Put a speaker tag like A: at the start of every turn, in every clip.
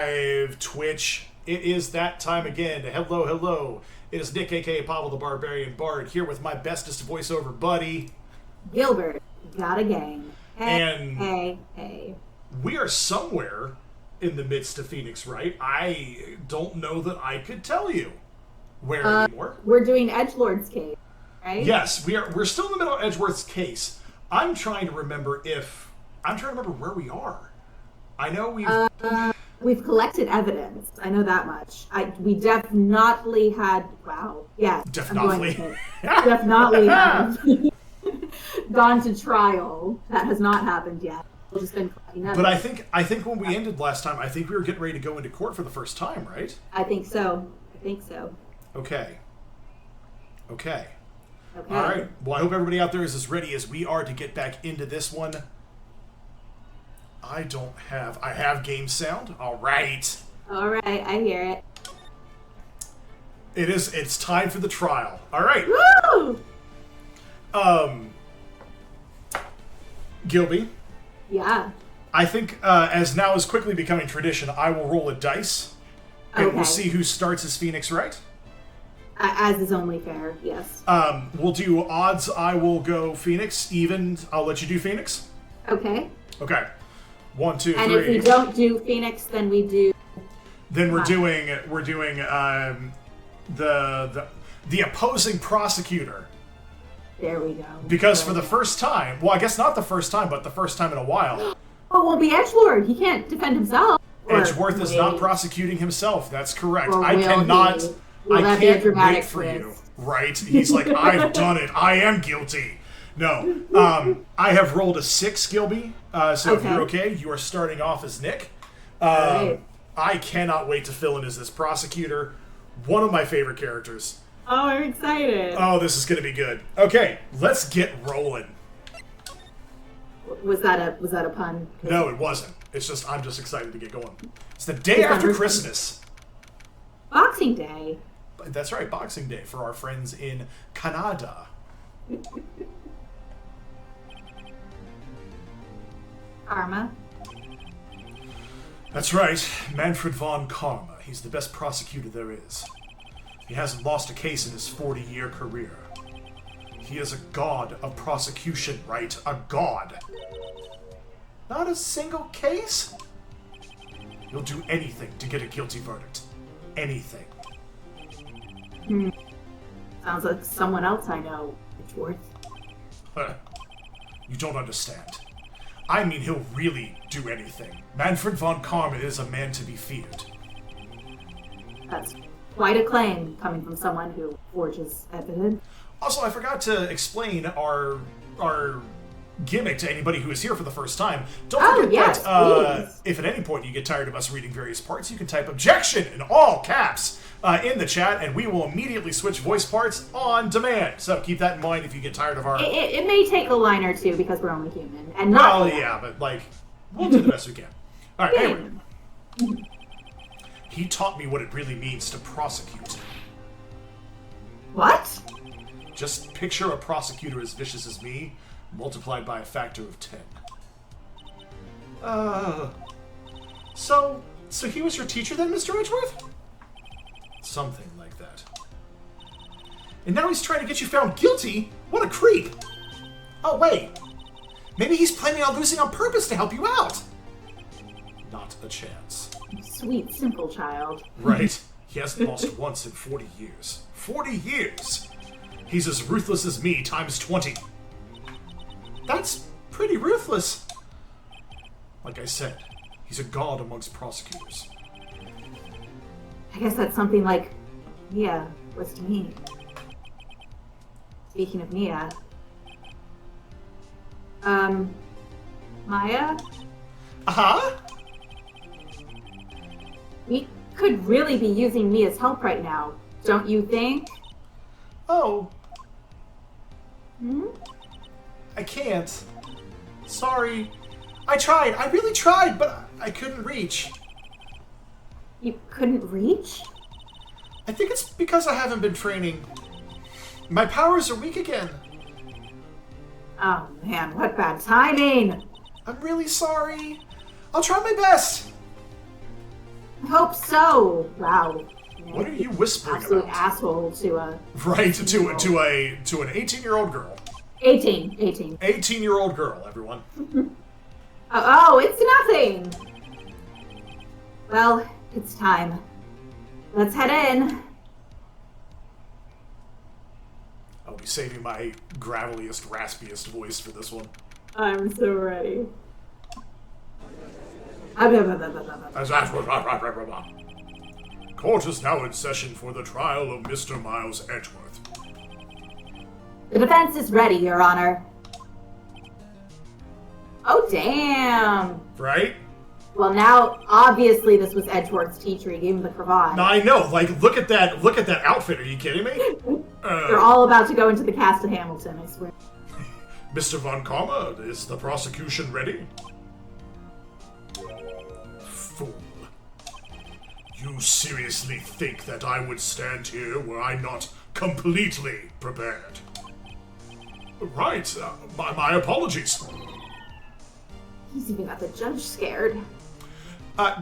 A: Live Twitch. It is that time again. Hello, hello. It is Nick, aka Pavel the Barbarian Bard, here with my bestest voiceover buddy,
B: Gilbert. Got a game.
A: And
B: Hey.
A: we are somewhere in the midst of Phoenix, right? I don't know that I could tell you where anymore.
B: We're doing Edgelord's case, right?
A: Yes, we're still in the middle of Edgeworth's case. I'm trying to remember where we are. I know
B: We've collected evidence. I know that much. We definitely had. Wow. Yeah.
A: Definitely
B: Have gone to trial. That has not happened yet. We've just been collecting evidence.
A: But I think when we ended last time, I think we were getting ready to go into court for the first time, right?
B: I think so.
A: Okay. All right. Well, I hope everybody out there is as ready as we are to get back into this one. I have game sound. All right.
B: I hear it.
A: It's time for the trial. All right.
B: Woo!
A: Gilby.
B: Yeah.
A: I think as now is quickly becoming tradition, I will roll a dice, and we'll see who starts as Phoenix, right?
B: As is only fair, yes.
A: We'll do odds. I will go Phoenix. Even, I'll let you do Phoenix.
B: Okay.
A: 1, 2, 3.
B: And if we don't do Phoenix, then we do.
A: Then we're doing the opposing prosecutor.
B: There we go.
A: Because for the first time, well, I guess not the first time, but the first time in a while,
B: Oh, it won't be Edgelord. He can't defend himself.
A: Edgeworth is not prosecuting himself. That's correct.
B: Or
A: I
B: will
A: cannot.
B: he? Will
A: I
B: that be a
A: can't
B: dramatic
A: wait for you.
B: twist?
A: Right? He's like, I've done it. I am guilty. No. I have rolled a 6, Gilby. So if you're okay, you are starting off as Nick.
B: Right.
A: I cannot wait to fill in as this prosecutor. One of my favorite characters.
B: Oh, I'm excited.
A: Oh, this is going to be good. Okay, let's get rolling.
B: Was that a pun?
A: No, it wasn't. It's just, I'm just excited to get going. It's the day after Christmas.
B: Boxing Day.
A: That's right, Boxing Day for our friends in Canada.
B: Karma.
A: That's right, Manfred von Karma. He's the best prosecutor there is. He hasn't lost a case in his 40-year career. He is a god of prosecution, right? A god. Not a single case? He'll do anything to get a guilty verdict. Anything.
B: Sounds like someone else I know. Edgeworth.
A: You don't understand. I mean, he'll really do anything. Manfred von Karma is a man to be feared.
B: That's quite a claim coming from someone who forges evidence.
A: Also, I forgot to explain our gimmick to anybody who is here for the first time. Don't forget that if at any point you get tired of us reading various parts, you can type "objection" in all caps in the chat, and we will immediately switch voice parts on demand. So keep that in mind if you get tired of our...
B: It may take a line or two because we're only human. And not
A: but we'll do the best we can. All right, anyway. He taught me what it really means to prosecute.
B: What?
A: Just picture a prosecutor as vicious as me, multiplied by a factor of 10. So he was your teacher then, Mr. Edgeworth? Something like that. And now he's trying to get you found guilty? What a creep! Oh, wait. Maybe he's planning on losing on purpose to help you out. Not a chance.
B: Sweet, simple child.
A: Right. He hasn't lost once in 40 years. 40 years! He's as ruthless as me times 20. That's pretty ruthless. Like I said, he's a god amongst prosecutors.
B: I guess that's something like Mia was to me. Speaking of Mia. Maya?
A: Uh-huh?
B: We could really be using Mia's help right now, don't you think?
A: Oh.
B: Hmm?
A: I can't. Sorry. I tried. I really tried, but I couldn't reach.
B: You couldn't reach?
A: I think it's because I haven't been training. My powers are weak again.
B: Oh man, what bad timing!
A: I'm really sorry. I'll try my best.
B: I hope so. Wow.
A: What are you whispering
B: Absolute
A: about?
B: asshole to a...
A: Right, to an 18-year-old girl.
B: 18.
A: 18-year-old girl, everyone.
B: Oh, it's nothing. Well, it's time. Let's head in.
A: I'll be saving my graveliest, raspiest voice for this one.
B: I'm so ready.
A: Court is now in session for the trial of Mr. Miles Edgeworth.
B: The defense is ready, Your Honor. Oh, damn.
A: Right?
B: Well, now, obviously, this was Edgeworth's teacher. He gave him the cravat.
A: No, I know. Like, look at that outfit. Are you kidding me?
B: They're all about to go into the cast of Hamilton, I swear.
A: Mr. Von Karma, is the prosecution ready? Fool. You seriously think that I would stand here were I not completely prepared? Right. My apologies.
B: He's even got the judge scared.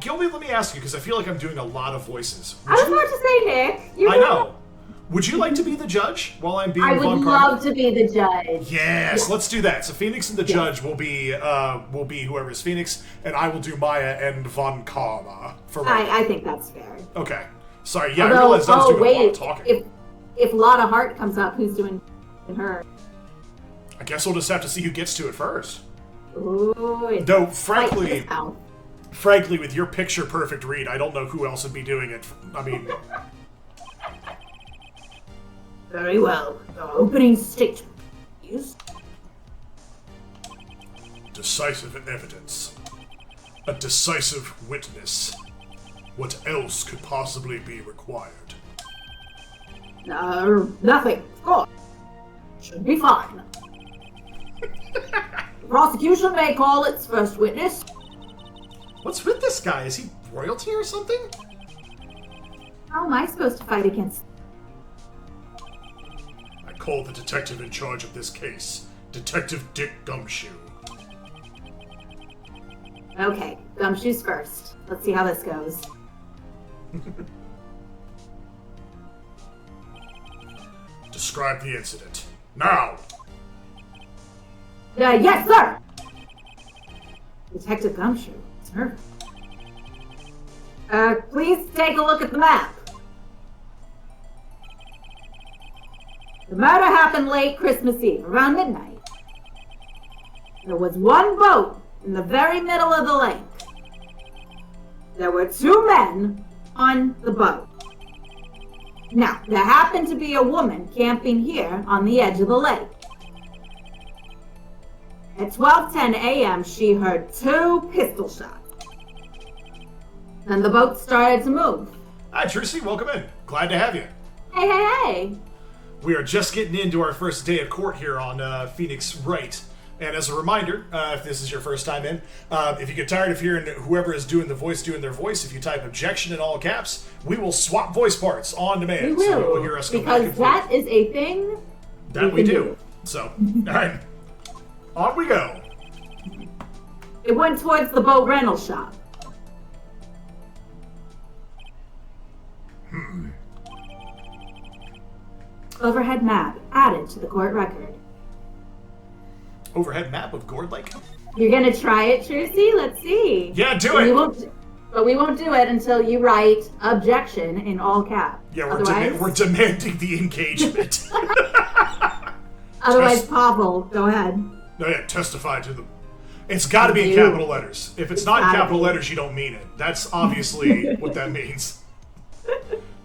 A: Gilby, let me ask you, because I feel like I'm doing a lot of voices.
B: I was about to say, Nick.
A: I know. Would you like to be the judge while I'm being
B: I would love to be the judge.
A: Yes, let's do that. So Phoenix and the judge will be whoever's Phoenix, and I will do Maya and Von Karma for Maya.
B: I think that's fair.
A: Okay. Sorry, yeah, I realized I was doing a lot of talking.
B: If Lotta Hart comes up, who's doing her?
A: I guess we'll just have to see who gets to it first.
B: Ooh,
A: though, frankly, with your picture-perfect read, I don't know who else would be doing it. I mean...
B: Very well. Your opening statement, please.
A: Decisive evidence. A decisive witness. What else could possibly be required?
B: Nothing. Of course. Should be fine. The prosecution may call its first witness.
A: What's with this guy? Is he royalty or something?
B: How am I supposed to fight against...
A: I call the detective in charge of this case, Detective Dick Gumshoe.
B: Okay, Gumshoe's first. Let's see how this goes.
A: Describe the incident. Now!
B: Yes, sir! Detective Gumshoe, sir. Please take a look at the map. The murder happened late Christmas Eve, around midnight. There was one boat in the very middle of the lake. There were two men on the boat. Now, there happened to be a woman camping here on the edge of the lake. At 12:10 a.m., she heard two pistol shots. Then the boat started to move.
A: Hi, Trucy. Welcome in. Glad to have you.
B: Hey.
A: We are just getting into our first day of court here on Phoenix Wright. And as a reminder, if this is your first time in, if you get tired of hearing whoever is doing the voice doing their voice, if you type objection in all caps, we will swap voice parts on demand.
B: We will,
A: so you will hear us go
B: because
A: back and forth.
B: that is a thing
A: that we do. So, all right. On we go.
B: It went towards the boat rental shop. Overhead map added to the court record.
A: Overhead map of Gourd Lake?
B: You're gonna try it, Trucy? Let's see.
A: Yeah, do it!
B: But we won't do it until you write objection in all caps.
A: Yeah, we're demanding the engagement.
B: Otherwise, Pavel, go ahead.
A: No, yeah, testify to the... It's got to be in capital letters. If it's not in capital letters, you don't mean it. That's obviously what that means.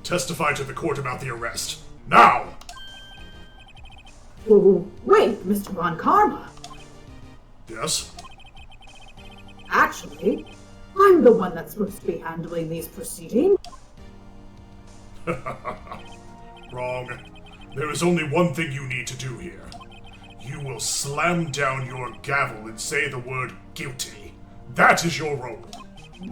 A: Testify to the court about the arrest. Now!
B: Oh, wait, Mr. Von Karma.
A: Yes?
B: Actually, I'm the one that's supposed to be handling these proceedings.
A: Wrong. There is only one thing you need to do here. You will slam down your gavel and say the word guilty. That is your role.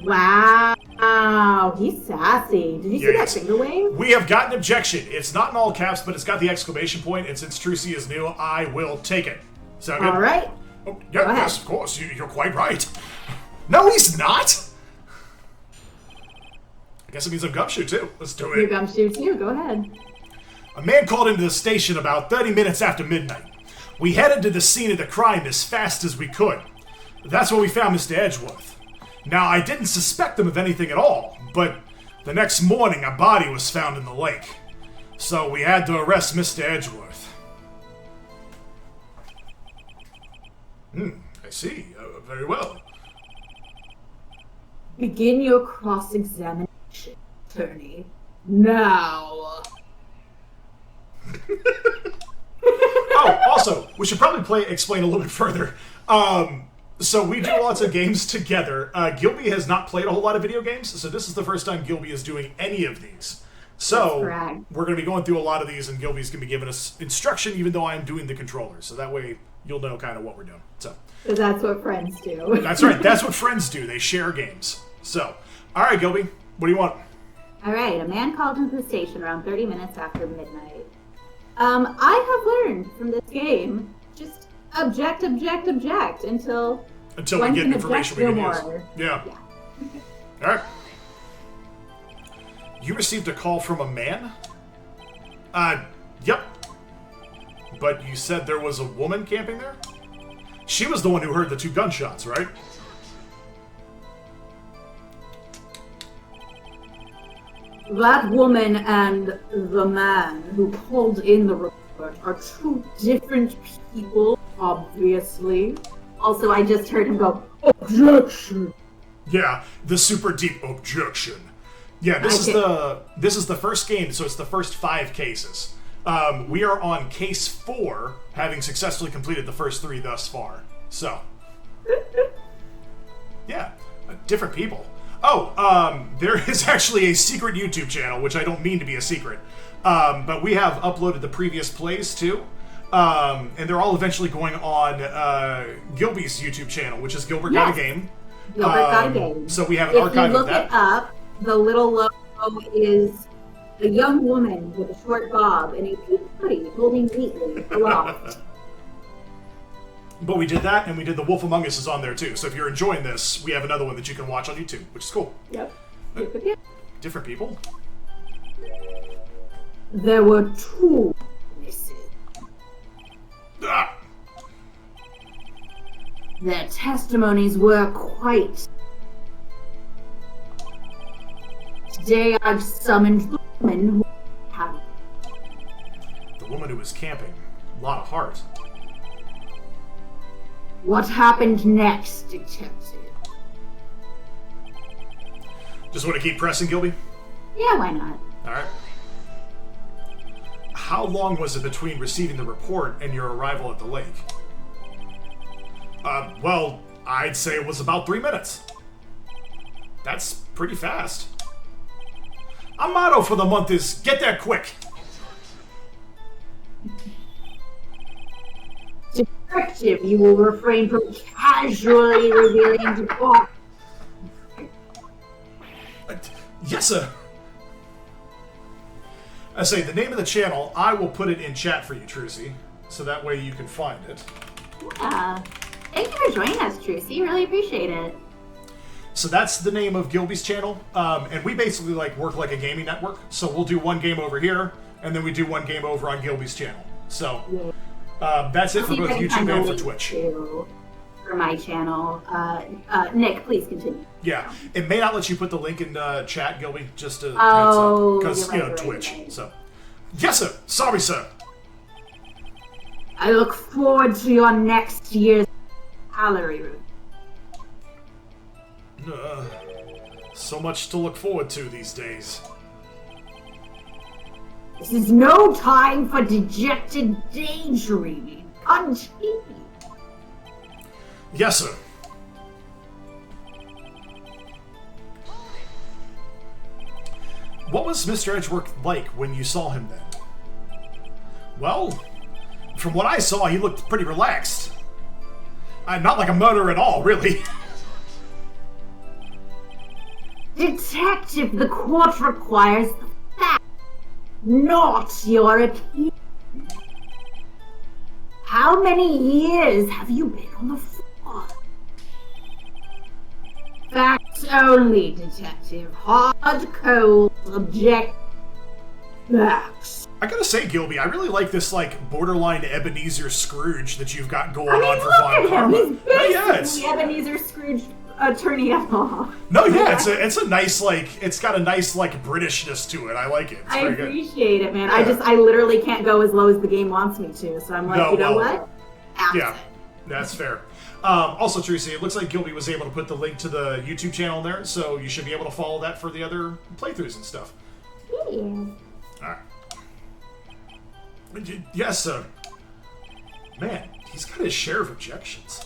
B: Wow, he's sassy. Did you see that finger wave?
A: We have got an objection. It's not in all caps, but it's got the exclamation point, and since Trucy is new, I will take it. Sound good?
B: All right.
A: Oh, yeah, yes, of course. You're quite right. No, he's not! I guess it means I'm Gumshoe, too. Let's do
B: You're
A: it.
B: Gumshoe too. Go ahead.
A: A man called into the station about 30 minutes after midnight. We headed to the scene of the crime as fast as we could. That's where we found Mr. Edgeworth. Now, I didn't suspect him of anything at all, but the next morning a body was found in the lake. So we had to arrest Mr. Edgeworth. I see. Very well.
B: Begin your cross-examination, attorney. Now.
A: Oh, also, we should probably explain a little bit further. So we do lots of games together. Gilby has not played a whole lot of video games, so this is the first time Gilby is doing any of these. So we're going to be going through a lot of these, and Gilby's going to be giving us instruction, even though I'm doing the controllers. So that way you'll know kind of what we're doing. So
B: that's what friends do.
A: That's right. That's what friends do. They share games. So, all right, Gilby, what do you want?
B: All right. A man called into the station around 30 minutes after midnight. I have learned from this game, just object until
A: we get information we can use. Yeah. All right. You received a call from a man? Yep. But you said there was a woman camping there? She was the one who heard the 2 gunshots, right?
B: That woman and the man who called in the report are 2 different people, obviously. Also, I just heard him go, objection!
A: Yeah, the super deep objection. Yeah, this is the first game, so it's the first 5 cases. We are on case 4, having successfully completed the first 3 thus far. So, yeah, different people. Oh, there is actually a secret YouTube channel, which I don't mean to be a secret, but we have uploaded the previous plays too, and they're all eventually going on Gilby's YouTube channel, which is Gilbert Got a Game.
B: Gilbert Got a Game.
A: So we have an archive of that.
B: If you look it up, the little logo is a young woman with a short bob and a pink hoodie holding neatly aloft.
A: But we did that, and we did The Wolf Among Us is on there too. So if you're enjoying this, we have another one that you can watch on YouTube, which is cool.
B: Yep.
A: Different people?
B: There were 2 witnesses.
A: Ah!
B: Their testimonies were quite... Today I've summoned the woman who had...
A: The woman who was camping. A lot of heart.
B: What happened next, detective?
A: Just want to keep pressing, Gilby?
B: Yeah, why not?
A: Alright. How long was it between receiving the report and your arrival at the lake? Well, I'd say it was about 3 minutes. That's pretty fast. Our motto for the month is, get there quick.
B: Detective, you will refrain from casually revealing the plot.
A: Yes, sir. I say, the name of the channel, I will put it in chat for you, Trucy, so that way you can find it.
B: Yeah. Thank you for joining us, Trucy. Really appreciate it.
A: So that's the name of Gilby's channel, and we basically work like a gaming network. So we'll do one game over here, and then we do one game over on Gilby's channel. So that's it for both YouTube and for Twitch.
B: For my channel, Nick, please continue.
A: Yeah, it may not let you put the link in chat, Gilby, just to because Twitch. Right. So, yes, sir. Sorry, sir.
B: I look forward to your next year's salary route.
A: So much to look forward to these days.
B: This is no time for dejected daydreaming. Continue.
A: Yes, sir. What was Mr. Edgeworth like when you saw him then? Well, from what I saw, he looked pretty relaxed. Not like a murderer at all, really.
B: Detective, the court requires the facts, not your opinion. How many years have you been on the floor? Facts only, Detective. Hard, cold, object facts.
A: I gotta say, Gilby, I really like this, like, borderline Ebenezer Scrooge that you've got going
B: I mean,
A: on for
B: look
A: Von
B: at him.
A: Karma.
B: He's basically
A: yeah, it's,
B: Ebenezer Scrooge attorney at law.
A: no, yeah, it's a nice, like, it's got a nice, like, Britishness to it. I like it. It's
B: I
A: very good.
B: appreciate it, man.
A: Yeah.
B: I literally can't go as low as the game wants me to, so I'm like,
A: No,
B: you know
A: well,
B: what? Abs
A: Yeah,
B: it.
A: that's fair. Also, Teresa, it looks like Gilby was able to put the link to the YouTube channel in there, so you should be able to follow that for the other playthroughs and stuff.
B: Yeah.
A: Alright. Yes, sir. Man, he's got his share of objections.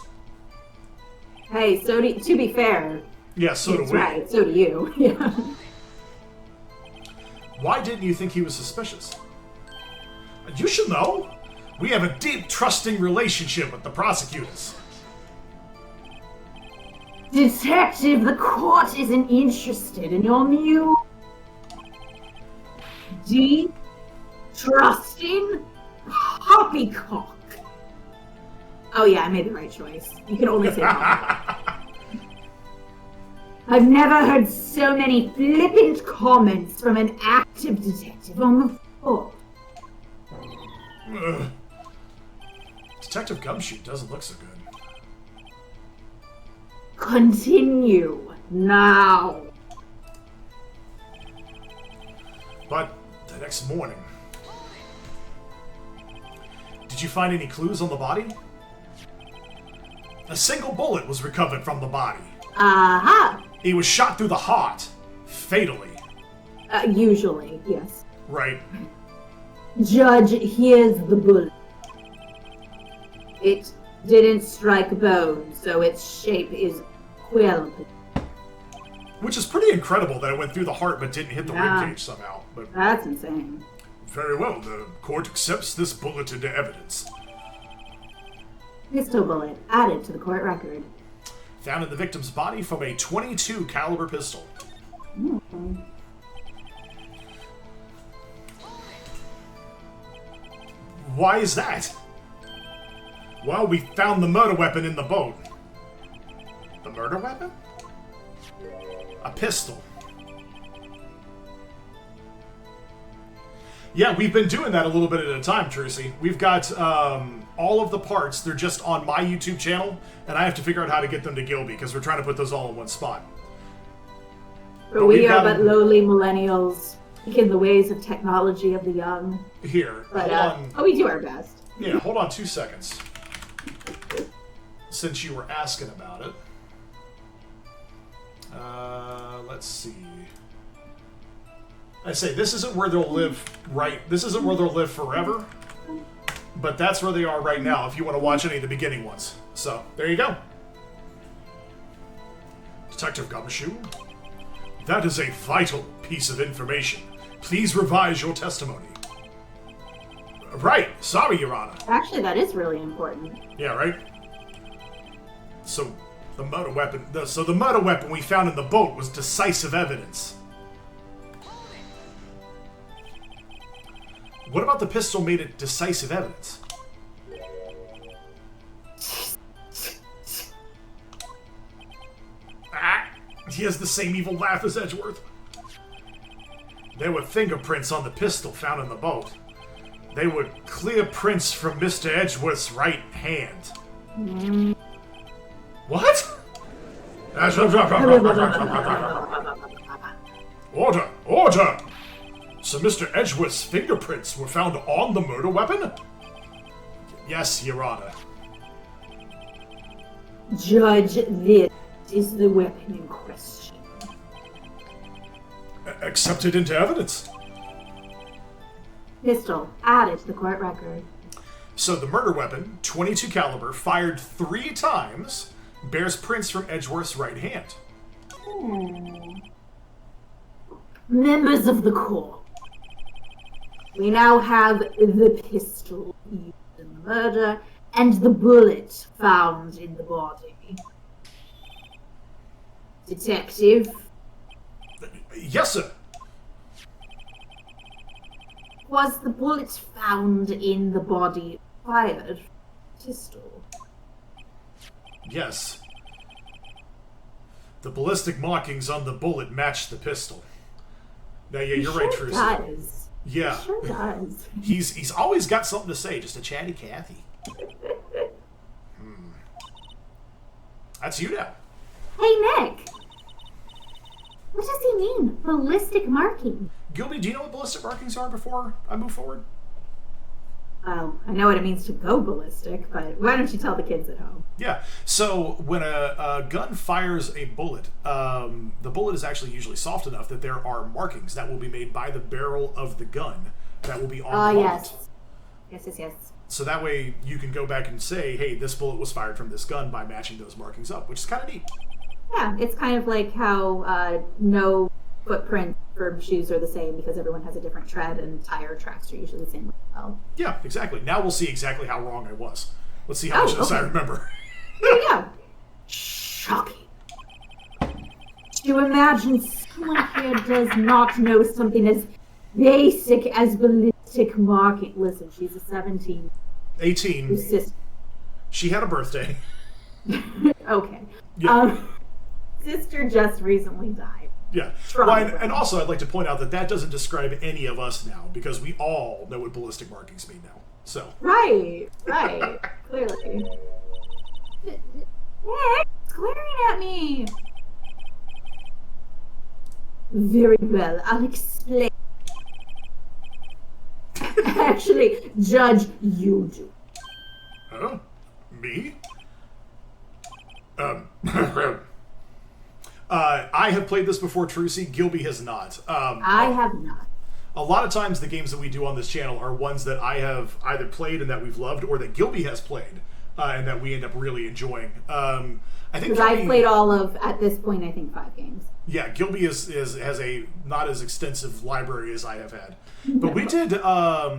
B: Hey, to be fair,
A: Yeah, so do
B: it's
A: we.
B: right. So do you. Yeah.
A: Why didn't you think he was suspicious? You should know. We have a deep, trusting relationship with the prosecutors.
B: Detective, the court isn't interested in your new deep, trusting poppycock. Oh yeah, I made the right choice. You can only say poppycock. I've never heard so many flippant comments from an active detective on the force.
A: Ugh. Detective Gumshoe doesn't look so good.
B: Continue now.
A: But the next morning... Did you find any clues on the body? A single bullet was recovered from the body.
B: Aha!
A: He was shot through the heart. Fatally.
B: Usually, yes.
A: Right.
B: Judge, here's the bullet. It didn't strike bone, so its shape is quill.
A: Which is pretty incredible that it went through the heart but didn't hit the ribcage somehow. But
B: That's insane.
A: very well, the court accepts this bullet into evidence.
B: Pistol bullet added to the court record.
A: Found in the victim's body from a .22 caliber pistol. Why is that? Well, we found the murder weapon in the boat. The murder weapon? A pistol. Yeah, we've been doing that a little bit at a time, Tracy. We've got all of the parts. They're just on my YouTube channel, and I have to figure out how to get them to Gilby, because we're trying to put those all in one spot.
B: But we
A: we've
B: are
A: got
B: but lowly millennials, in the ways of technology of the young.
A: Here,
B: But,
A: hold on.
B: we do our best.
A: Yeah, hold on 2 seconds. Since you were asking about it. Let's see. I say, this isn't where they'll live, right? This isn't where they'll live forever. But that's where they are right now, if you want to watch any of the beginning ones. So, there you go. Detective Gumshoe, that is a vital piece of information. Please revise your testimony. Right. Sorry, Your Honor.
B: Actually, that is really important.
A: Yeah, right? So, the murder weapon... the murder weapon we found in the boat was decisive evidence. What about the pistol made it decisive evidence? Ah! He has the same evil laugh as Edgeworth. There were fingerprints on the pistol found in the boat. They were clear prints from Mr. Edgeworth's right hand. What? Order! Order! So Mr. Edgeworth's fingerprints were found on the murder weapon? Yes, Your Honor.
B: Judge, this is the weapon in question.
A: Accepted into evidence.
B: Pistol added to the court record.
A: So the murder weapon, .22 caliber, fired 3 times, bears prints from Edgeworth's right hand.
B: Members of the court, we now have the pistol used in the murder and the bullet found in the body. Detective,
A: Yes, sir.
B: was the bullet found in the body fired from the pistol?
A: Yes. The ballistic markings on the bullet match the pistol. Now, yeah, you're right,
B: Sure
A: Trucy.
B: does.
A: Yeah.
B: Sure does.
A: He's always got something to say, just a chatty Cathy. That's you now.
B: Hey, Nick. What does he mean? Ballistic marking?
A: Gilby, do you know what ballistic markings are before I move forward?
B: Well, I know what it means to go ballistic, but why don't you tell the kids at home?
A: Yeah. So when a gun fires a bullet, the bullet is actually usually soft enough that there are markings that will be made by the barrel of the gun that will be on the bullet.
B: Yes.
A: So that way you can go back and say, hey, this bullet was fired from this gun by matching those markings up, which is kind of neat.
B: Yeah, it's kind of like how no footprint for shoes are the same because everyone has a different tread and tire tracks are usually the same as well.
A: Yeah, exactly. Now we'll see exactly how wrong I was. Let's see how much of this I remember.
B: There you go. Shocking. To imagine someone here does not know something as basic as ballistic marking. Listen, she's a 17.
A: 18.
B: Sister.
A: She had a birthday.
B: Okay.
A: Yeah.
B: Sister just recently died.
A: Yeah. Well, and also, I'd like to point out that doesn't describe any of us now, because we all know what ballistic markings mean now. So.
B: Right. Clearly. Nick, glaring at me. Very well, I'll explain. Actually, Judge, you do.
A: Oh? Me? I have played this before, Trucy. Gilby has not.
B: I have not.
A: A lot of times the games that we do on this channel are ones that I have either played and that we've loved, or that Gilby has played and that we end up really enjoying. I think
B: because I've played all of, at this point, I think 5 games.
A: Yeah, Gilby has a not as extensive library as I have had. But we did,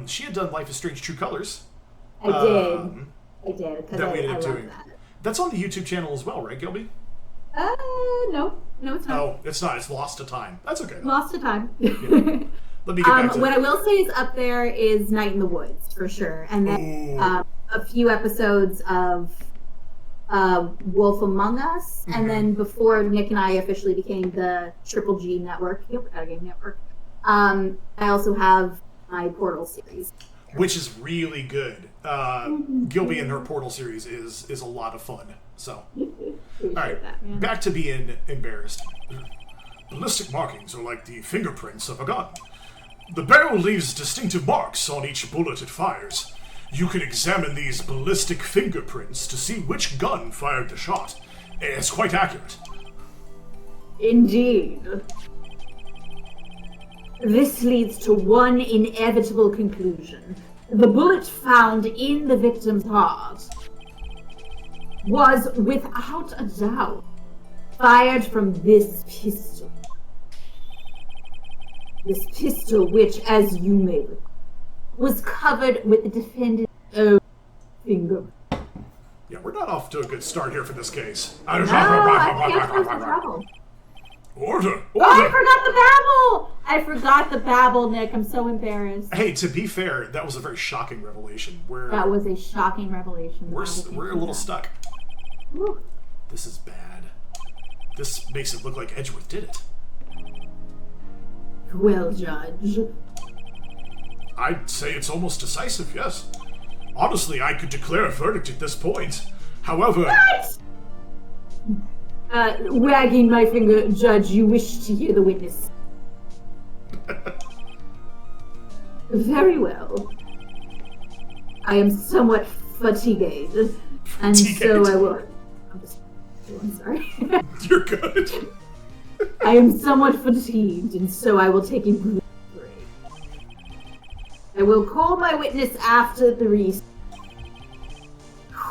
A: she had done Life is Strange True Colors.
B: I did, because
A: that we ended
B: I
A: up
B: love
A: doing.
B: that.
A: That's on the YouTube channel as well, right, Gilby?
B: No, it's not.
A: Oh, it's not. It's Lost to Time. That's okay.
B: Lost to Time.
A: Yeah. Let me get back to
B: what I will say is up there is Night in the Woods, for sure. And then a few episodes of Wolf Among Us. Mm-hmm. And then before Nick and I officially became the Triple G Network, Game Network, I also have my Portal series.
A: Which is really good. Gilby and her Portal series is a lot of fun. So, all right, back to being embarrassed. Ballistic markings are like the fingerprints of a gun. The barrel leaves distinctive marks on each bullet it fires. You can examine these ballistic fingerprints to see which gun fired the shot. It's quite accurate.
B: Indeed. This leads to one inevitable conclusion. The bullet found in the victim's heart was, without a doubt, fired from this pistol. This pistol, which, as you may recall, was covered with the defendant's own finger.
A: Yeah, we're not off to a good start here for this case.
B: No, I can't lose the trouble.
A: Order!
B: Oh, I forgot the babble, Nick. I'm so embarrassed.
A: Hey, to be fair, that was a very shocking revelation.
B: That was a shocking revelation.
A: We're a little stuck.
B: Woo.
A: This is bad. This makes it look like Edgeworth did it.
B: Well, Judge.
A: I'd say it's almost decisive, yes. Honestly, I could declare a verdict at this point. However...
B: What? Wagging my finger, Judge, you wish to hear the witness. Very well. I am somewhat fatigued, and so I will... I'm sorry.
A: You're good.
B: I am somewhat fatigued, and so I will take a brief break. I will call my witness after the recess.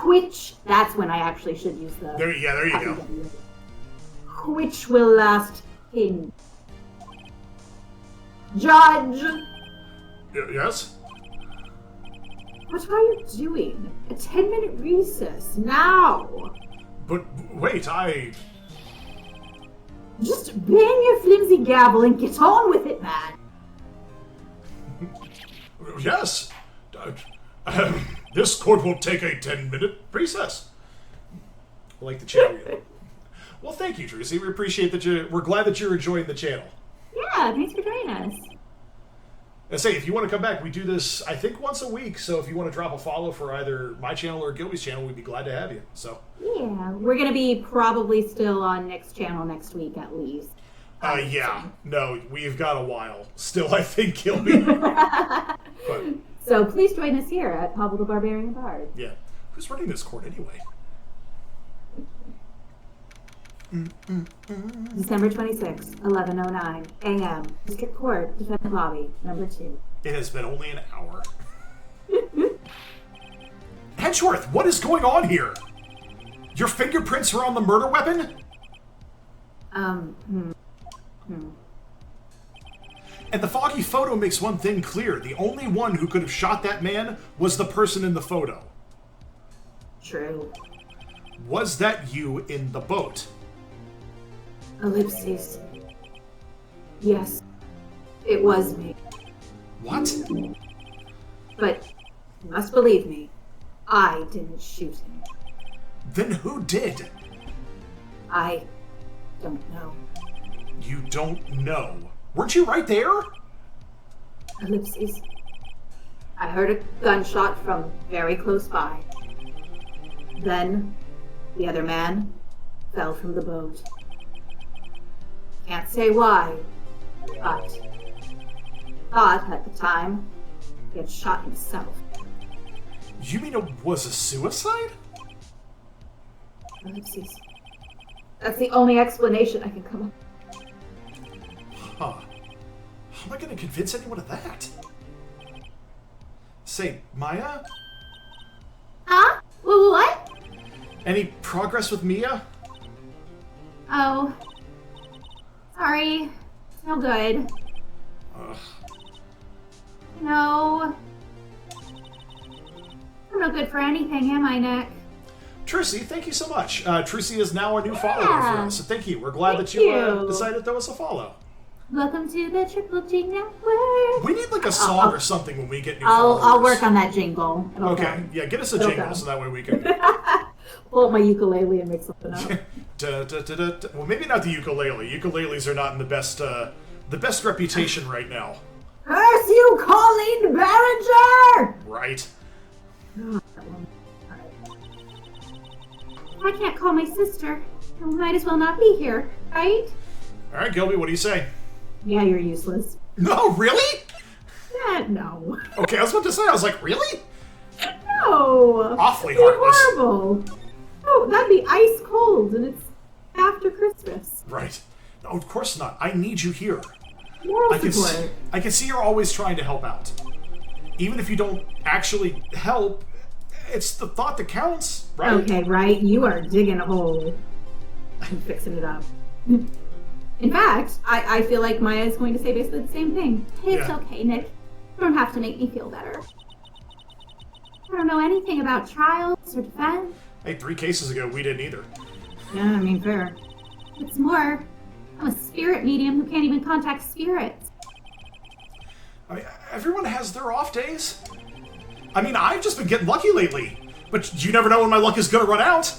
B: Which, that's when I actually should use the...
A: There you go.
B: Which will last in... Judge!
A: Yes?
B: What are you doing? A 10-minute recess, now!
A: But wait,
B: Just bang your flimsy gavel and get on with it, man!
A: Yes! This court will take a 10-minute recess. I like the cherry. Well, thank you, Tracy. We appreciate that we're glad that you're enjoying the channel.
B: Yeah, thanks for joining us.
A: And say, if you want to come back, we do this, I think, once a week. So if you want to drop a follow for either my channel or Gilby's channel, we'd be glad to have you. So
B: yeah, we're going to be probably still on Nick's channel next week at least.
A: Yeah. No, we've got a while. Still, I think, Gilby. But,
B: so please join us here at Pavel the Barbarian Bard.
A: yeah. Who's running this court anyway?
B: December 26, 11:09 a.m. District Court, Defendant Lobby, number 2.
A: It has been only an hour. Hedgeworth, what is going on here? Your fingerprints are on the murder weapon? And the foggy photo makes one thing clear. The only one who could have shot that man was the person in the photo.
B: True.
A: Was that you in the boat?
B: Ellipses. Yes, it was me.
A: What?
B: But you must believe me, I didn't shoot him.
A: Then who did?
B: I don't know.
A: You don't know. Weren't you right there?
B: Ellipses. I heard a gunshot from very close by. Then, the other man fell from the boat. Can't say why, but thought at the time he had shot himself.
A: You mean it was a suicide?
B: Ellipses. That's the only explanation I can come up with.
A: Huh. How am I going to convince anyone of that? Say, Maya?
B: Huh? What?
A: Any progress with Mia?
B: Oh. Sorry. It's no good.
A: Ugh.
B: No. I'm no good for anything, am I, Nick?
A: Trissy, thank you so much. Trissy is now a new follower for us, so thank you. We're glad
B: Thank
A: that you
B: you.
A: decided to throw us a follow.
B: Welcome to the Triple G Network.
A: We need like a song or something when we get new
B: I'll
A: followers.
B: work on that jingle. It'll
A: Okay,
B: come.
A: yeah, get us a
B: It'll
A: jingle
B: come.
A: so that way we can...
B: Pull up my ukulele and make something up.
A: Well, maybe not the ukulele. Ukuleles are not in the best reputation right now.
B: Curse you, Colleen Barringer!
A: Right.
B: I can't call my sister. I might as well not be here, right?
A: All right, Gilby, what do you say?
B: Yeah, you're useless.
A: No, really?
B: No.
A: Okay, I was about to say, I was like, really?
B: No.
A: Awfully
B: That'd be
A: heartless.
B: horrible. Oh, that'd be ice cold, and it's after Christmas.
A: Right. No, of course not. I need you here.
B: Moral
A: I can
B: support.
A: see you're always trying to help out. Even if you don't actually help, it's the thought that counts, right?
B: Okay, right? You are digging a hole. I'm fixing it up. In fact, I feel like Maya is going to say basically the same thing. It's
A: Yeah.
B: okay, Nick. You don't have to make me feel better. I don't know anything about trials or defense.
A: Hey, 3 cases ago, we didn't either.
B: Yeah, I mean, fair. It's more, I'm a spirit medium who can't even contact spirits.
A: I mean, everyone has their off days. I mean, I've just been getting lucky lately. But you never know when my luck is gonna run out.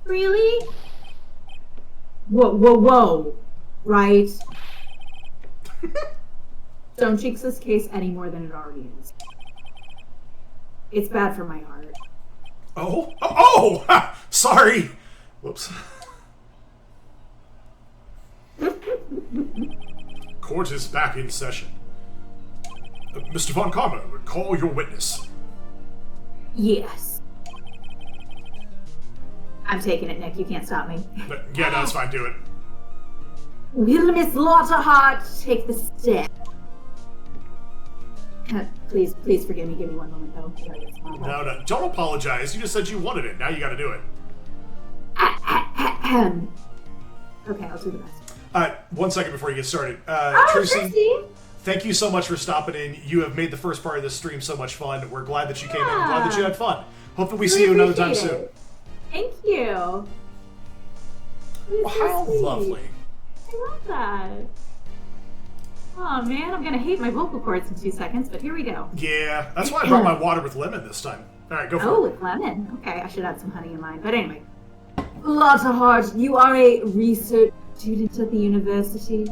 B: Really? Whoa. Right? Don't jinx this case any more than it already is. It's bad for my heart.
A: Oh! Ha, sorry! Whoops. Court is back in session. Mr. Von Karma, call your witness.
B: Yes. I'm taking it, Nick. You can't stop me.
A: Yeah, no, it's fine. Do it.
B: Will Miss Lauterheart take the step? Please forgive me. Give me one moment, though. Sorry, it's not
A: No, don't apologize. You just said you wanted it. Now you gotta do it.
B: Okay, I'll do the best.
A: 1 second before you get started.
B: Tracy.
A: Thank you so much for stopping in. You have made the first part of this stream so much fun. We're glad that you came in. We're glad that you had fun. Hope that we see you another time soon.
B: Thank you.
A: Well, how lovely.
B: I love that. Oh man, I'm gonna hate my vocal cords in 2 seconds, but here we go.
A: Yeah, that's why I brought my water with lemon this time. All right, go for it.
B: Oh, with lemon. Okay, I should add some honey in mine. But anyway. Lotta Hart, you are a research student at the university.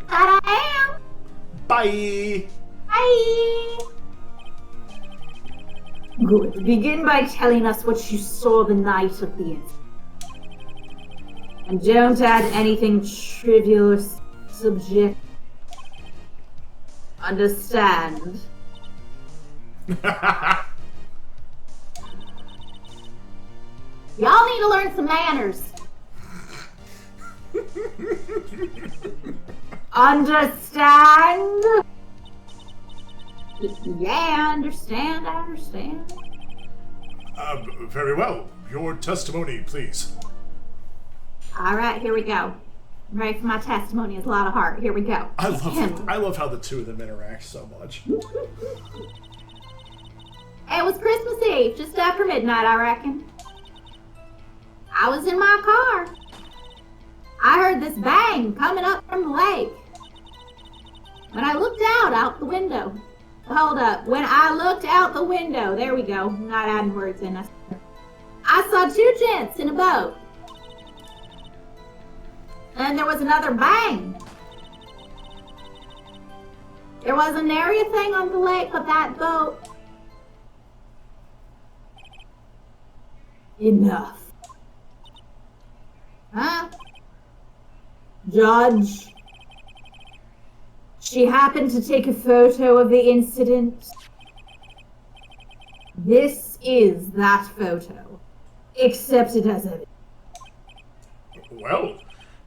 B: That I am.
A: Bye!
B: Bye! Good. Begin by telling us what you saw the night of the incident. And don't add anything trivial or subject. Understand? Y'all need to learn some manners. Understand? Yeah, I understand.
A: Very well. Your testimony, please.
B: Alright, here we go. I'm ready for my testimony. It's a lot of heart. Here we go.
A: I love how the two of them interact so much.
B: It was Christmas Eve, just after midnight, I reckon. I was in my car. I heard this bang coming up from the lake. When I looked out the window. Hold up. When I looked out the window, there we go. I'm not adding words in. I saw two gents in a boat. And there was another bang. There wasn't nary a thing on the lake but that boat. Enough. Huh? Judge. She happened to take a photo of the incident. This is that photo. Accepted as evidence.
A: Well,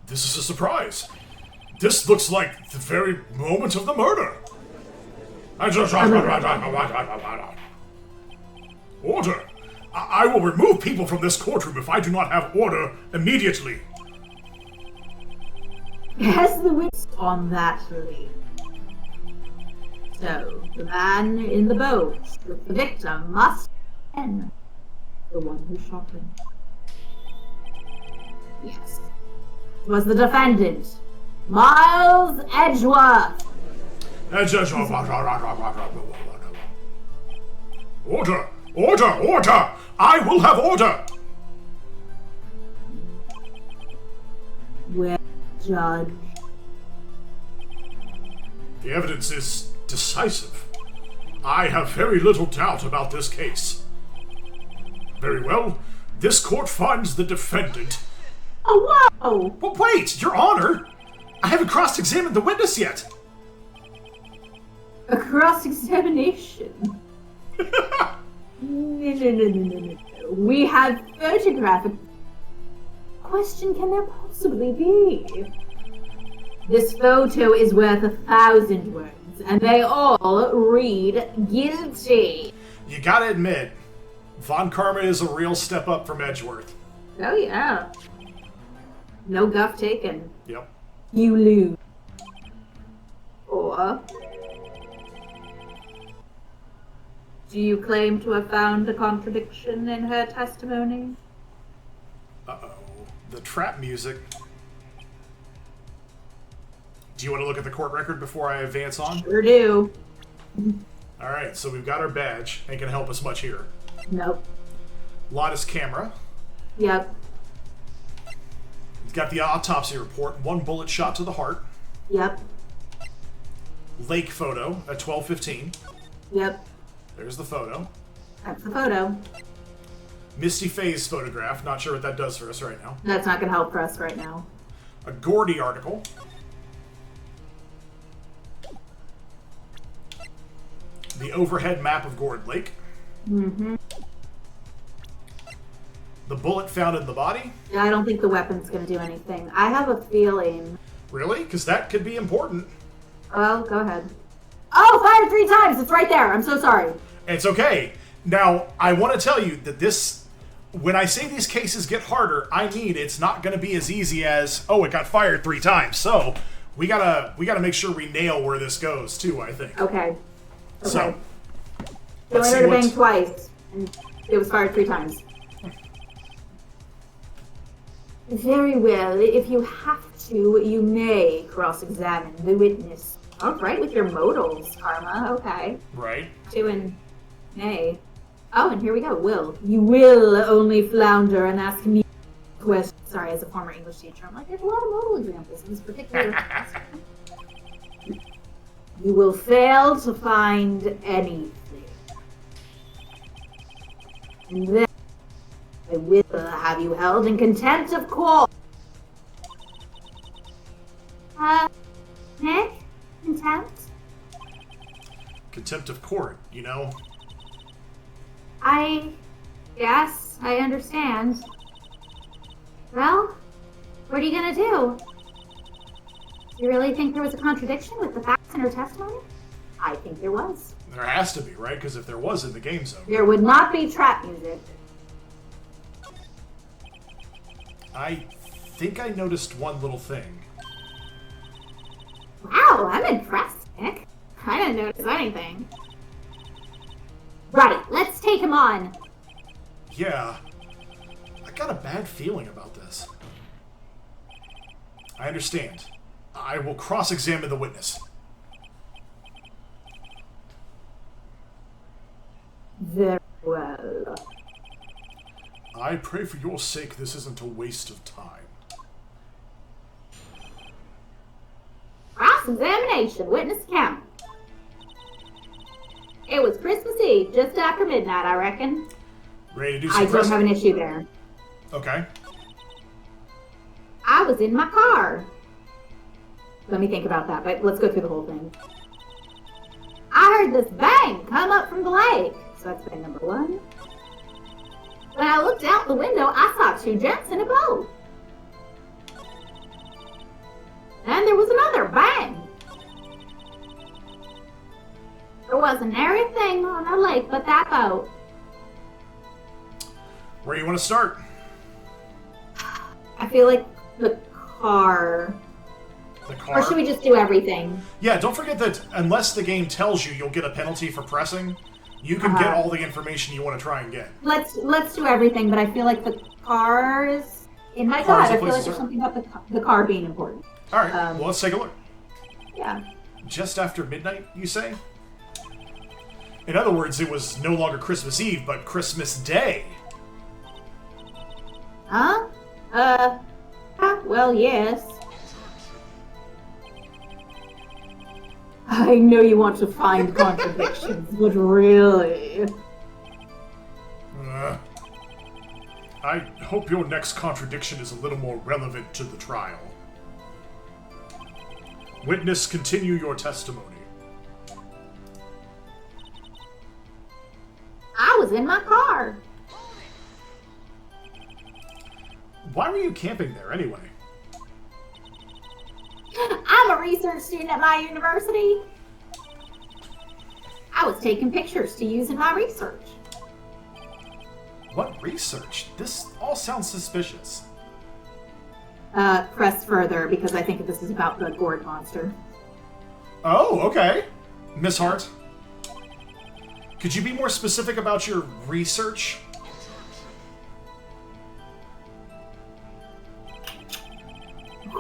A: this is a surprise. This looks like the very moment of the murder. Order! I will remove people from this courtroom if I do not have order immediately.
B: Has the witness on that lady? So, the man in the boat with the victim must have been the one who shot him. Yes. It was the defendant, Miles Edgeworth.
A: Order! Order! Order! I will have order!
B: Well, Judge.
A: The evidence is decisive. I have very little doubt about this case. Very well. This court finds the defendant.
B: Oh, whoa!
A: But wait, Your Honor! I haven't cross-examined the witness yet!
B: A cross-examination? No. We have photographic. Question can there possibly be? This photo is worth 1,000 words, and they all read guilty.
A: You gotta admit, Von Karma is a real step up from Edgeworth.
B: Oh yeah. No guff taken.
A: Yep.
B: You lose. Or do you claim to have found a contradiction in her testimony?
A: Uh-oh. The trap music. Do you want to look at the court record before I advance on?
B: Sure do.
A: Alright, so we've got our badge. Ain't gonna help us much here.
B: Nope.
A: Lotus camera.
B: Yep.
A: We've got the autopsy report. 1 bullet shot to the heart.
B: Yep.
A: Lake photo at 12:15.
B: Yep.
A: There's the photo.
B: That's the photo.
A: Misty Faye's photograph. Not sure what that does for us right now.
B: That's not going to help for us right now.
A: A Gordy article. The overhead map of Gourd Lake.
B: Mm-hmm.
A: The bullet found in the body.
B: Yeah, I don't think the weapon's going to do anything. I have a feeling.
A: Really? Because that could be important.
B: Well, go ahead. Oh, fired 3 times! It's right there! I'm so sorry.
A: It's okay. Now, I want to tell you that this... When I say these cases get harder, I mean it's not going to be as easy as, oh, it got fired 3 times. So, we gotta make sure we nail where this goes, too, I think.
B: Okay.
A: So,
B: So
A: let's
B: I
A: see
B: heard a
A: what's...
B: bang twice, and it was fired 3 times. Very well. If you have to, you may cross-examine the witness. All right, with your modals, Karma. Okay.
A: Right.
B: 2 and may. Oh, and here we go. Will. You will only flounder and ask me questions. Sorry, as a former English teacher, I'm like, there's a lot of modal examples in this particular class. You will fail to find anything. And then I will have you held in contempt of court. Nick? Contempt?
A: Contempt of court, you know?
B: Yes, I understand. Well, what are you gonna do? You really think there was a contradiction with the facts in her testimony? I think there was.
A: There has to be, right? Because if there was, in the game's over.
B: There would not be trap music.
A: I think I noticed one little thing.
B: Wow, I'm impressed, Nick. I didn't notice anything. Right, let's take him on.
A: Yeah, I got a bad feeling about this. I understand. I will cross-examine the witness.
B: Very well.
A: I pray for your sake this isn't a waste of time.
B: Cross-examination, witness account. It was Christmas Eve, just after midnight, I reckon.
A: Ready to do some
B: I don't have an issue there.
A: Okay.
B: I was in my car. Let me think about that, but let's go through the whole thing. I heard this bang come up from the lake. So that's bang number one. When I looked out the window, I saw two gents in a boat. Then there was another bang. There wasn't anything on the lake but that boat.
A: Where do you want to start?
B: I feel like the car.
A: The car?
B: Or should we just do everything?
A: Yeah, don't forget that unless the game tells you you'll get a penalty for pressing, you can get all the information you want to try and get.
B: Let's do everything, but I feel like the cars. In my gut, I feel like there's something about the car being important.
A: All right, well, let's take a look.
B: Yeah.
A: Just after midnight, you say? In other words, it was no longer Christmas Eve, but Christmas Day.
B: Huh? Well, yes. I know you want to find contradictions, but really...
A: I hope your next contradiction is a little more relevant to the trial. Witness, continue your testimony.
B: I was in my car.
A: Why were you camping there anyway?
B: I'm a research student at my university. I was taking pictures to use in my research.
A: What research? This all sounds suspicious.
B: Press further, because I think this is about the gourd monster.
A: Oh, okay. Miss Hart, could you be more specific about your research?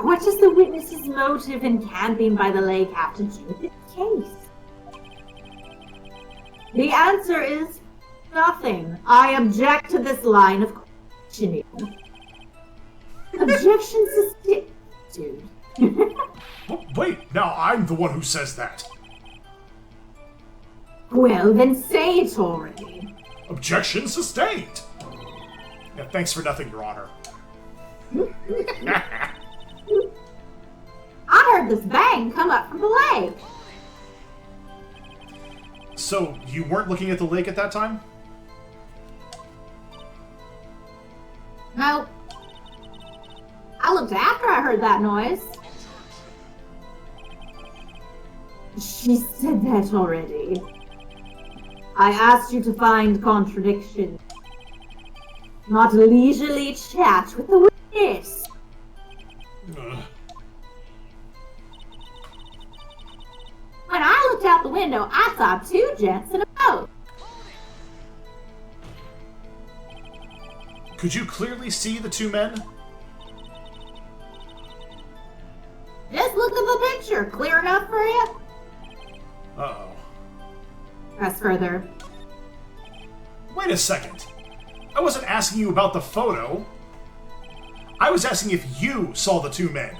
B: What does the witness's motive in camping by the lake have to do with this case? The answer is nothing. I object to this line of questioning. Objection sustained. Dude.
A: Wait, now I'm the one who says that.
B: Well, then say it already.
A: Objection sustained. Yeah, thanks for nothing, Your Honor.
B: I heard this bang come up from the lake.
A: So, you weren't looking at the lake at that time?
B: No. I looked after I heard that noise. She said that already. I asked you to find contradiction, not leisurely chat with the witness. When I looked out the window, I saw two gents in a boat.
A: Could you clearly see the two men?
B: Just look at the picture. Clear enough for you?
A: Uh-oh.
B: Press further.
A: Wait a second. I wasn't asking you about the photo. I was asking if you saw the two men.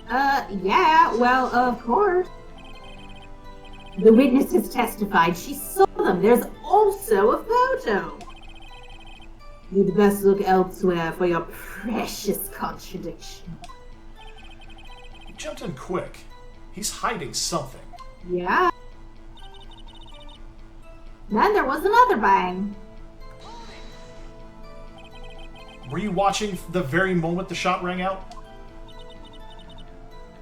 B: Yeah, well, of course. The witness has testified she saw them. There's also a photo. You'd best look elsewhere for your precious contradiction.
A: He jumped in quick. He's hiding something.
B: Yeah. Then there was another bang.
A: Were you watching the very moment the shot rang out?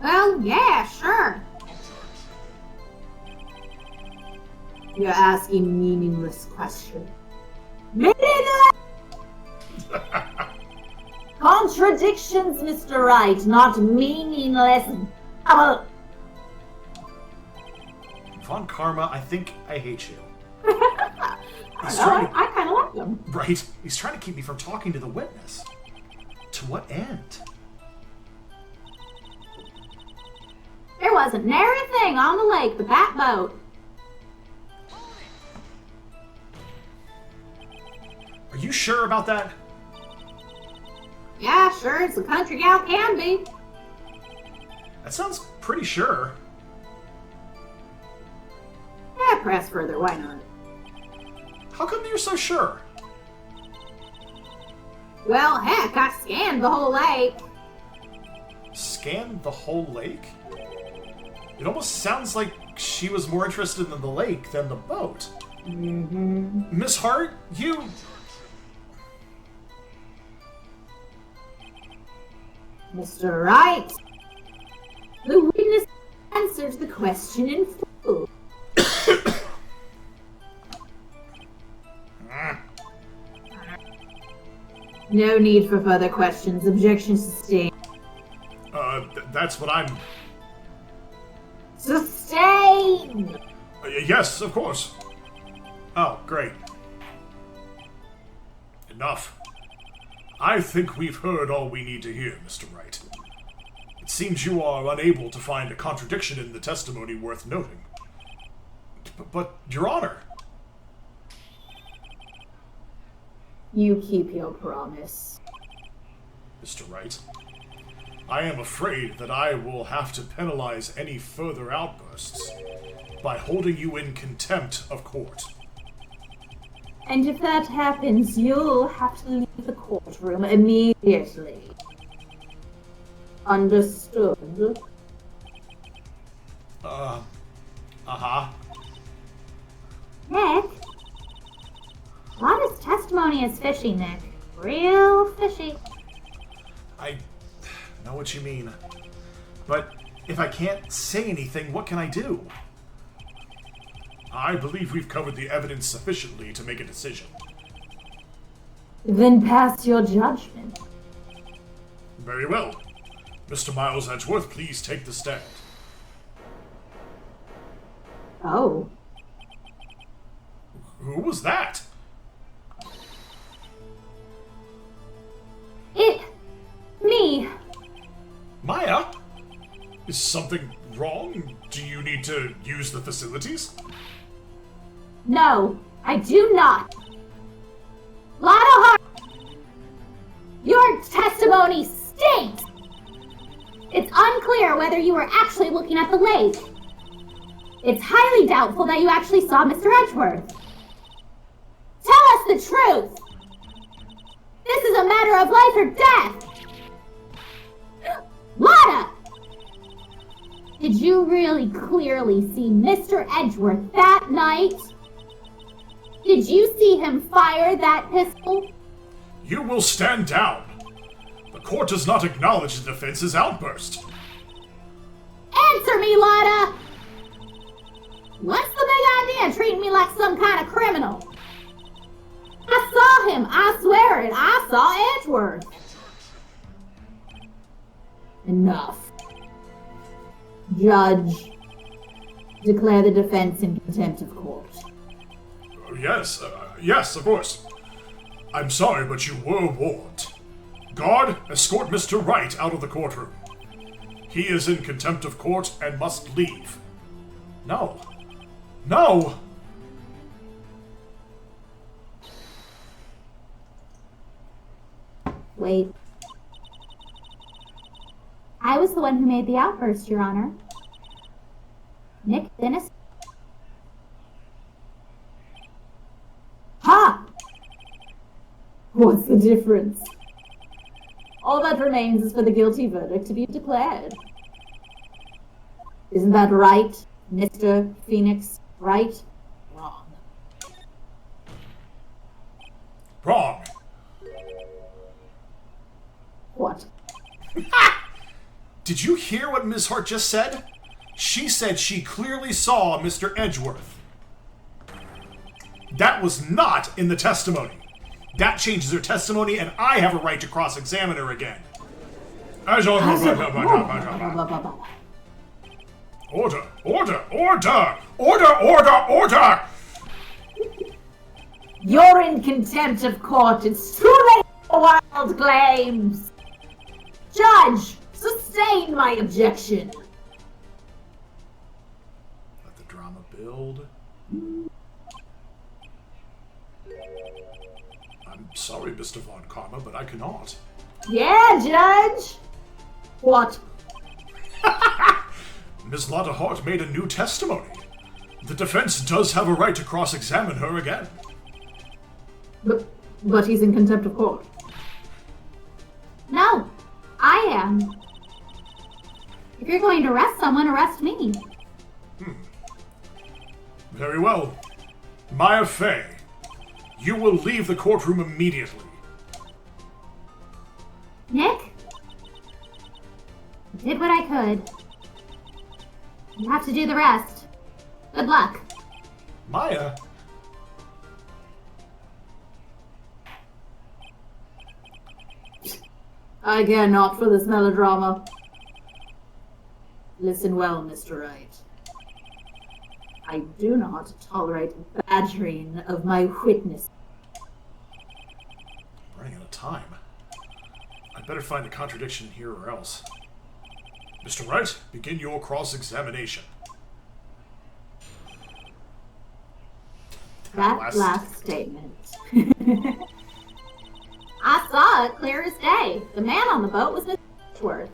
B: Well, yeah, sure. You're asking meaningless questions. Meaningless! Contradictions, Mr. Wright, not meaningless.
A: Von Karma, I think I hate you.
B: I kind of like them.
A: Right? He's trying to keep me from talking to the witness. To what end?
B: There wasn't nary thing on the lake but that boat.
A: Are you sure about that?
B: Yeah, sure, as a country gal can be.
A: That sounds pretty sure.
B: Yeah, press further, why not?
A: How come you're so sure?
B: Well, heck, I scanned the whole lake.
A: Scanned the whole lake? It almost sounds like she was more interested in the lake than the boat.
B: Mm-hmm.
A: Miss Hart, you...
B: Mr. Wright, the witness answered the question in full. No need for further questions. Objection sustained.
A: That's what I'm...
B: Sustained!
A: Yes, of course. Oh, great. Enough. I think we've heard all we need to hear, Mr. Wright. It seems you are unable to find a contradiction in the testimony worth noting. But, Your Honor...
B: You keep your promise.
A: Mr. Wright, I am afraid that I will have to penalize any further outbursts by holding you in contempt of court.
B: And if that happens, you'll have to leave the courtroom immediately. Understood?
A: Uh-huh.
B: Nick? Lana's testimony is fishy, Nick. Real fishy.
A: I know what you mean. But if I can't say anything, what can I do? I believe we've covered the evidence sufficiently to make a decision.
B: Then pass your judgment.
A: Very well. Mr. Miles Edgeworth, please take the stand.
B: Oh.
A: Who was that?
B: Me.
A: Maya? Is something wrong? Do you need to use the facilities?
B: No, I do not. Lana Hart, your testimony stinks. It's unclear whether you were actually looking at the lake. It's highly doubtful that you actually saw Mr. Edgeworth. Tell us the truth. This is a matter of life or death. Lana! Did you really clearly see Mr. Edgeworth that night? Did you see him fire that pistol?
A: You will stand down. The court does not acknowledge the defense's outburst.
B: Answer me, Lana! What's the big idea treating me like some kind of criminal? I saw him, I swear it, I saw Edgeworth. Enough. Judge, declare the defense in contempt of court.
A: Yes, of course. I'm sorry, but you were warned. Guard, escort Mr. Wright out of the courtroom. He is in contempt of court and must leave. No.
C: Wait. I was the one who made the outburst, Your Honor. Nick Dennis.
B: Ha! What's the difference? All that remains is for the guilty verdict to be declared. Isn't that right, Mr. Phoenix? Right? Wrong.
A: Wrong.
B: What?
A: Did you hear what Ms. Hart just said? She said she clearly saw Mr. Edgeworth. That was not in the testimony. That changes her testimony, and I have a right to cross-examine her again. Order! Order! Order! Order! Order! Order!
B: You're in contempt of court. It's too late for wild claims. Judge, sustain my objection.
A: Let the drama build. I'm sorry, Mr. Von Karma, but I cannot.
B: Yeah, Judge. What?
A: Ms. Lotta Hart made a new testimony. The defense does have a right to cross-examine her again.
B: But he's in contempt of court.
C: No, I am. If you're going to arrest someone, arrest me.
A: Very well. Maya Fey, you will leave the courtroom immediately.
C: Nick? I did what I could. You have to do the rest. Good luck.
A: Maya?
B: I care not for this melodrama. Listen well, Mr. Wright. I do not tolerate badgering of my witness.
A: Running out of time. I'd better find a contradiction here or else. Mr. Wright, begin your cross-examination.
B: That last statement.
C: I saw it clear as day. The man on the boat was Mr. Edgeworth.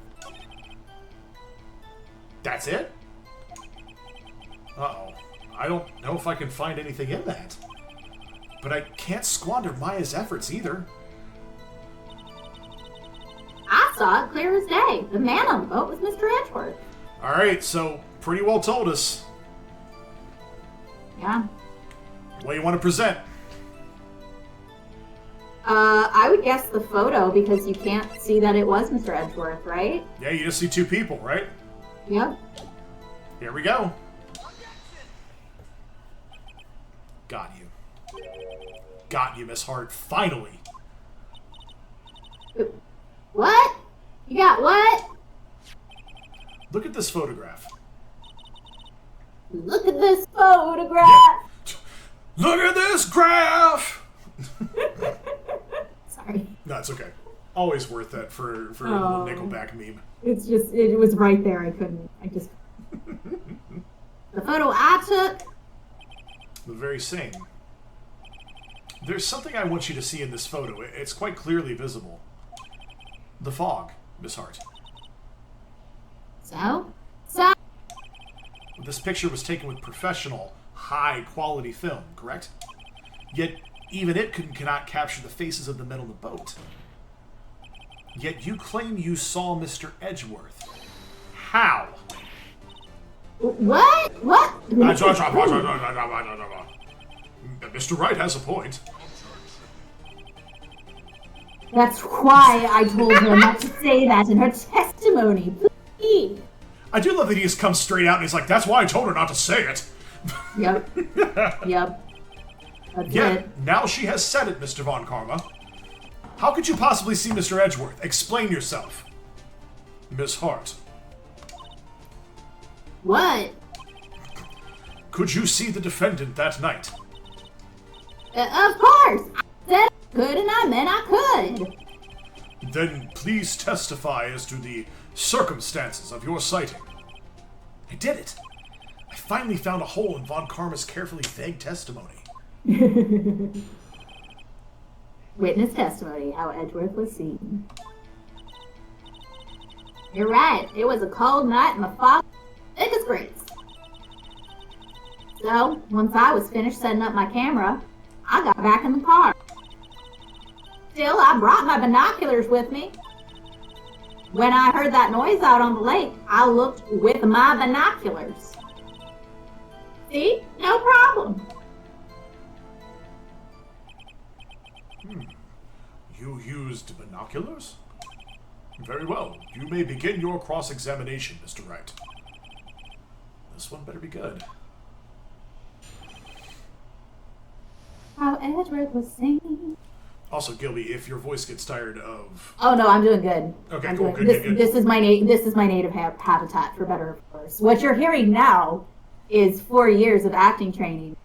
A: That's it? Uh-oh. I don't know if I can find anything in that. But I can't squander Maya's efforts either.
C: I saw it clear as day. The man on the boat was Mr. Edgeworth.
A: Alright, so pretty well told us.
C: Yeah.
A: What do you want to present?
B: I would guess the photo because you can't see that it was Mr. Edgeworth, right?
A: Yeah, you just see two people, right?
B: Yep.
A: Here we go. Got you. Got you, Miss Hart. Finally.
C: What? You got what?
A: Look at this photograph.
B: Look at this photograph.
A: Yeah. Look at this graph!
B: Sorry.
A: No, it's okay. Always worth that for a little Nickelback meme.
B: It's just, it was right there. I just.
C: The photo I took?
A: The very same. There's something I want you to see in this photo. It's quite clearly visible. The fog, Miss Hart.
C: So?
A: This picture was taken with professional, high-quality film, correct? Yet, even it cannot capture the faces of the men on the boat. Yet you claim you saw Mr. Edgeworth. How?
C: What? What?
A: Mr. Wright has a point.
B: That's why I told her not to say that in her testimony. Please.
A: I do love that he just comes straight out and he's like, that's why I told her not to say it.
B: Yep. Yep. That's
A: Yeah,
B: it.
A: now she has said it, Mr. Von Karma. How could you possibly see Mr. Edgeworth? Explain yourself. Miss Hart.
C: What?
A: Could you see the defendant that night?
C: Of course. I said I could and I meant I could.
A: Then please testify as to the circumstances of your sighting. I did it. I finally found a hole in Von Karma's carefully vague testimony.
C: Witness testimony, how Edgeworth was seen. You're right. It was a cold night and the fog thick as grapes. So, once I was finished setting up my camera, I got back in the car. Still, I brought my binoculars with me. When I heard that noise out on the lake, I looked with my binoculars. See? No problem.
A: You used binoculars? Very well. You may begin your cross-examination, Mr. Wright. This one better be good.
C: How Edgeworth was singing.
A: Also, Gilby, if your voice gets tired of...
C: Oh no, I'm doing good.
A: Okay,
C: I'm
A: cool.
C: doing-
A: Good.
C: This is my native habitat, for better or worse. What you're hearing now is 4 years of acting training,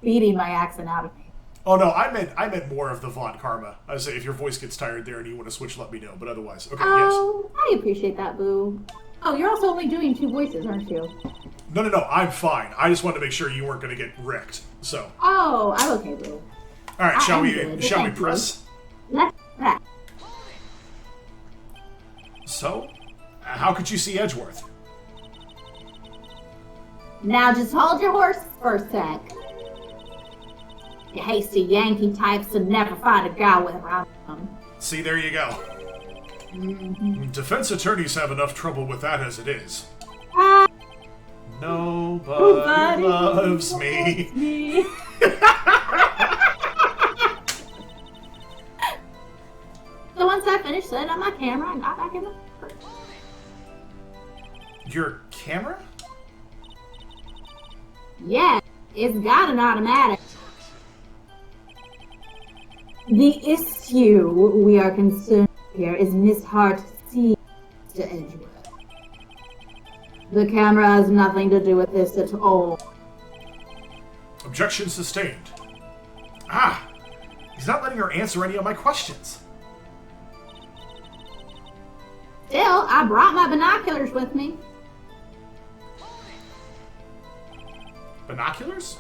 C: beating my accent out of me.
A: Oh no, I meant more of the Von Karma. I say if your voice gets tired there and you want to switch, let me know. But otherwise, okay,
C: Oh, I appreciate that, Boo. Oh, you're also only doing 2 voices, aren't you?
A: yes. No, I'm fine. I just wanted to make sure you weren't going to get wrecked. So,
C: Oh, I'm okay, Boo.
A: all right,
C: I
A: shall
C: am
A: we
C: good,
A: shall we
C: thank you.
A: press?
C: Let's that.
A: So, how could you see Edgeworth?
C: Now just hold your horses for a sec. You hasty Yankee types would never find a guy with around them.
A: See, there you go. Defense attorneys have enough trouble with that as it is.
C: Ah,
A: Nobody loves me.
C: me. So once I finished setting up my camera, I got back in the car.
A: Your camera?
C: Yeah, it's got an automatic. The issue we are concerned here is Miss Hart sees to Edgeworth. The camera has nothing to do with this at all.
A: Objection sustained. Ah! He's not letting her answer any of my questions.
C: Still, I brought my binoculars with me.
A: Binoculars?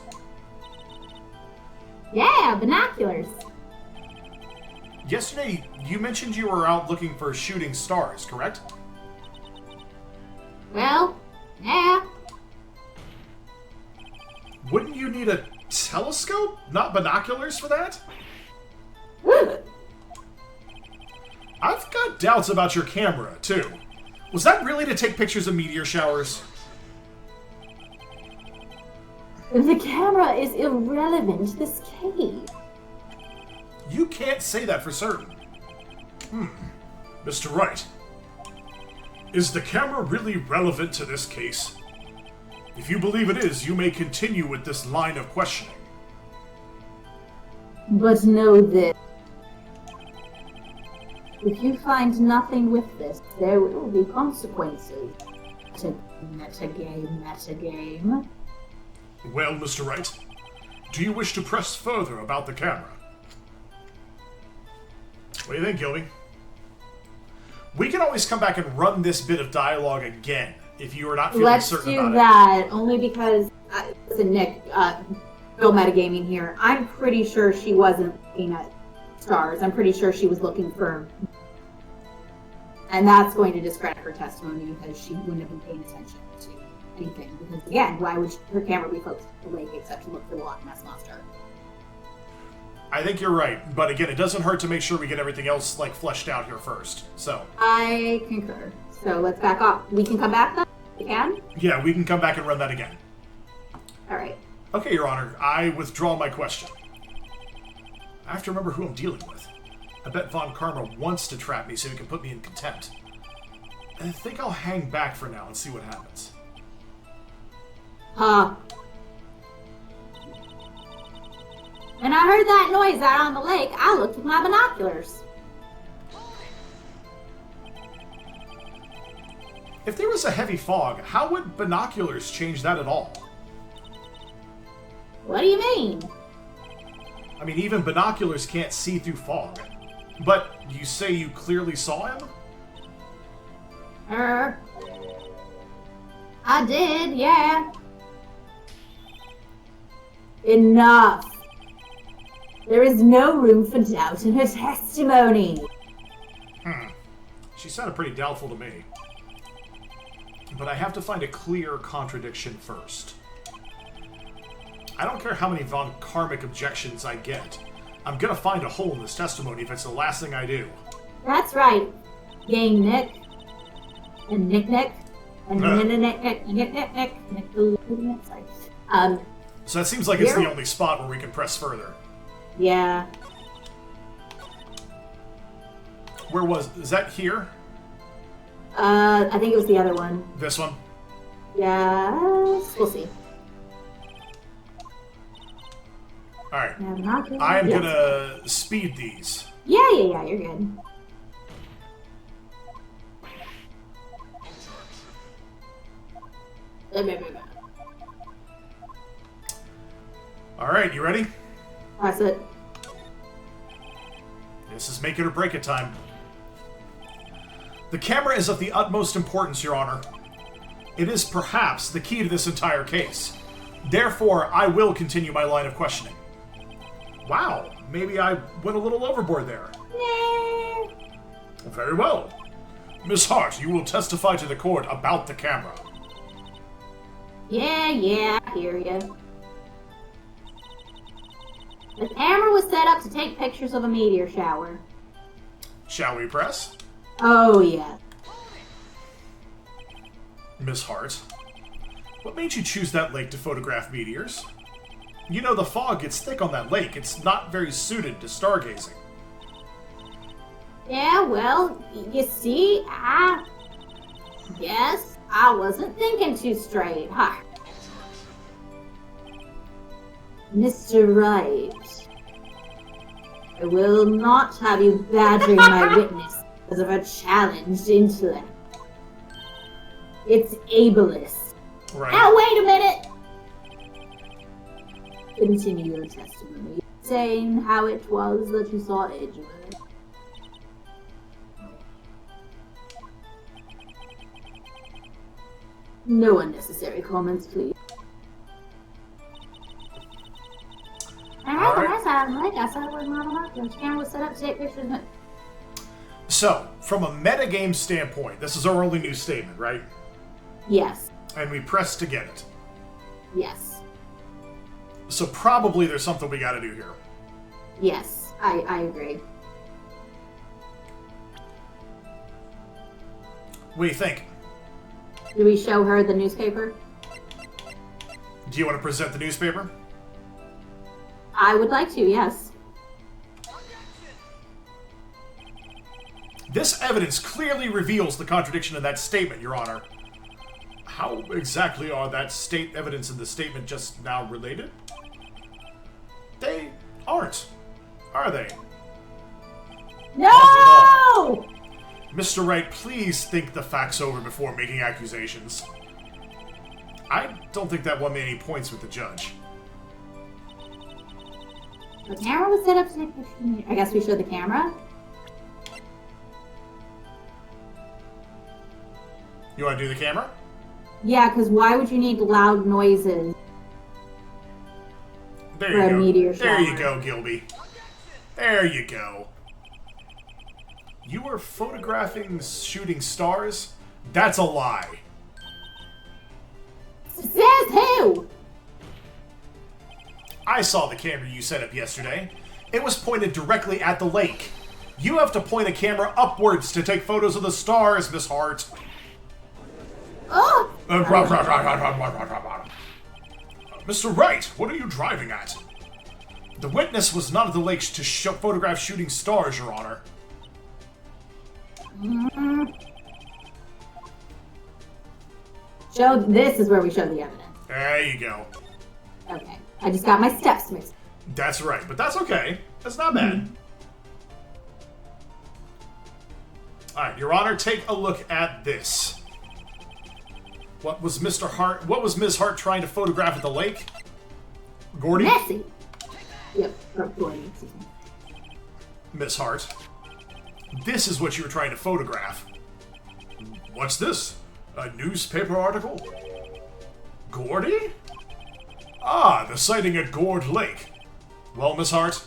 C: Yeah, binoculars.
A: Yesterday, you mentioned you were out looking for shooting stars, correct?
C: Well, yeah.
A: Wouldn't you need a telescope, not binoculars for that? I've got doubts about your camera, too. Was that really to take pictures of meteor showers?
C: The camera is irrelevant to this case.
A: You can't say that for certain. Mr. Wright, is the camera really relevant to this case? If you believe it is, you may continue with this line of questioning.
C: But know this. If you find nothing with this, there will be consequences. Metagame.
A: Well, Mr. Wright, do you wish to press further about the camera? What do you think, Gilby? We can always come back and run this bit of dialogue again if you are not feeling
B: Let's
A: certain
B: do
A: about
B: that, only because, listen, Nick, Bill Metagaming here. I'm pretty sure she wasn't looking at stars. I'm pretty sure she was looking for... And that's going to discredit her testimony because she wouldn't have been paying attention to anything. Because, again, why would her camera be focused on the lake except to look for the Loch Ness Monster?
A: it. I think you're right, but again, it doesn't hurt to make sure we get everything else, like, fleshed out here first, so...
B: I concur. So let's back off. We can come back then? We can?
A: Yeah, we can come back and run that again.
B: Alright.
A: Okay, Your Honor, I withdraw my question. I have to remember who I'm dealing with. I bet Von Karma wants to trap me so he can put me in contempt. And I think I'll hang back for now and see what happens.
B: When I heard that noise out on the lake, I looked with my binoculars.
A: If there was a heavy fog, how would binoculars change that at all?
B: What do you mean?
A: I mean, even binoculars can't see through fog. But you say you clearly saw him?
B: I did, yeah. Enough. There is no room for doubt in her testimony.
A: She sounded pretty doubtful to me. But I have to find a clear contradiction first. I don't care how many von Karmic objections I get. I'm gonna find a hole in this testimony if it's the last thing I do.
B: That's right. Gang Nick. And Nick Nick. And Nick. Sorry.
A: So that seems like it's the only spot where we can press further.
B: Yeah.
A: Where was... Is that here?
B: I think it was the other one.
A: This one?
B: Yes. We'll see.
A: Alright. I am gonna speed these.
B: Yeah, you're good.
A: Alright, you ready?
B: That's it.
A: This is make it or break it time. The camera is of the utmost importance, Your Honor. It is perhaps the key to this entire case. Therefore, I will continue my line of questioning. Wow, maybe I went a little overboard there.
B: Nah.
A: Very well. Miss Hart, you will testify to the court about the camera.
B: Yeah, I hear ya. The camera was set up to take pictures of a meteor shower.
A: Shall we press?
B: Oh, yeah.
A: Miss Hart, what made you choose that lake to photograph meteors? You know, the fog gets thick on that lake. It's not very suited to stargazing.
B: Yeah, well, you see, I guess I wasn't thinking too straight, huh? Mr. Wright, I will not have you badgering my witness because of a challenged intellect. It's ableist.
A: Right.
B: Now, wait a minute! Continue your testimony, saying how it was that you saw Edgeworth. No unnecessary comments, please. I said it was not the camera was set up to take pictures.
A: So, from a metagame standpoint, this is our only new statement, right?
B: Yes.
A: And we press to get it.
B: Yes.
A: So probably there's something we gotta do here.
B: Yes, I agree.
A: What do you think?
B: Do we show her the newspaper?
A: Do you want to present the newspaper?
B: I would like to, yes.
A: This evidence clearly reveals the contradiction in that statement, Your Honor. How exactly are that state evidence and the statement just now related? They aren't, are they?
B: No!
A: Mr. Wright, please think the facts over before making accusations. I don't think that won me any points with the judge.
B: The camera was set up to take pictures. I guess we showed the camera.
A: You want to do the camera?
B: Yeah, because why would you need loud noises
A: There
B: for a
A: you go.
B: meteor
A: There
B: shower?
A: you go, Gilby. There you go. You were photographing shooting stars? That's a lie.
B: Says who?
A: I saw the camera you set up yesterday. It was pointed directly at the lake. You have to point a camera upwards to take photos of the stars, Miss Hart.
B: Oh!
A: Mr. Wright, what are you driving at? The witness was not at the lake to photograph shooting stars, Your Honor.
B: Show. This is where we show the evidence.
A: There you go.
B: Okay. I just got my steps mixed.
A: That's right, but that's okay. That's not bad. Alright, Your Honor, take a look at this. What was Ms. Hart trying to photograph at the lake? Gordy?
B: Messy. Yep. Gordy. Excuse me.
A: Miss Hart, this is what you were trying to photograph. What's this? A newspaper article? Gordy? Ah, the sighting at Gourd Lake. Well, Miss Hart,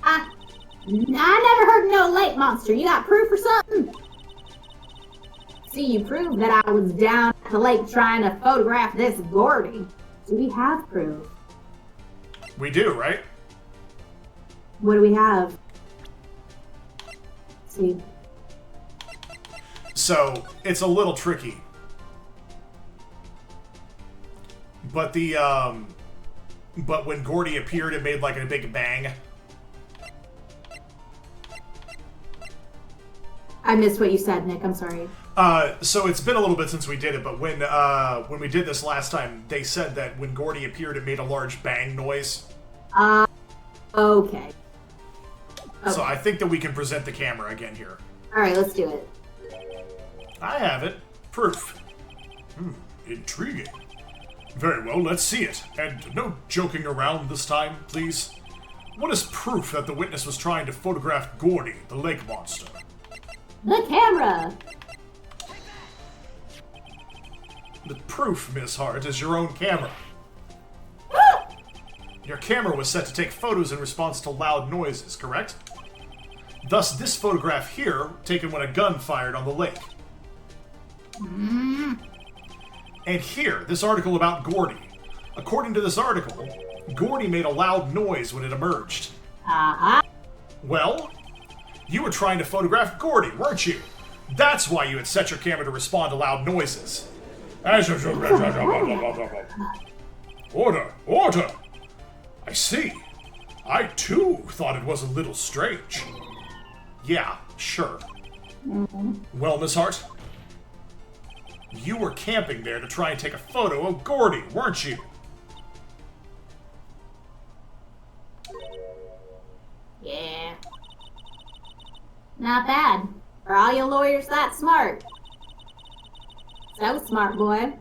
C: I never heard no lake monster. You got proof or something? See, you proved that I was down at the lake trying to photograph this Gordy. Do we have proof?
A: We do, right?
C: What do we have? See.
A: So, it's a little tricky. But but when Gordy appeared, it made like a big bang.
C: I missed what you said, Nick. I'm sorry.
A: So it's been a little bit since we did it, but when we did this last time, they said that when Gordy appeared, it made a large bang noise.
C: Okay.
A: So I think that we can present the camera again here.
C: Alright, let's do it.
A: I have it. Proof. Intriguing. Very well, let's see it. And no joking around this time, please. What is proof that the witness was trying to photograph Gordy, the lake monster?
C: The camera!
A: The proof, Miss Hart, is your own camera. Your camera was set to take photos in response to loud noises, correct? Thus, this photograph here, taken when a gun fired on the lake. And here, this article about Gordy. According to this article, Gordy made a loud noise when it emerged.
C: Uh-huh.
A: Well, you were trying to photograph Gordy, weren't you? That's why you had set your camera to respond to loud noises. Order! Order! I see. I, too, thought it was a little strange. Yeah, sure. Well, Miss Hart, you were camping there to try and take a photo of Gordy, weren't you?
C: Yeah. Not bad. Are all you lawyers that smart? So smart, boy.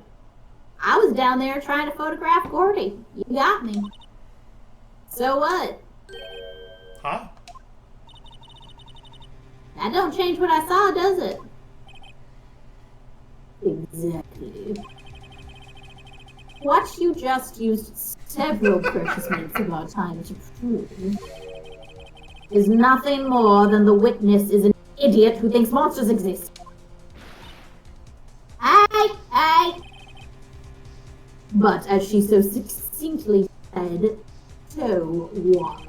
C: I was down there trying to photograph Gordy. You got me. So what?
A: Huh?
C: That don't change what I saw, does it? Exactly. What you just used several precious minutes of our time to prove is nothing more than the witness is an idiot who thinks monsters exist. Aye. But as she so succinctly said, so what?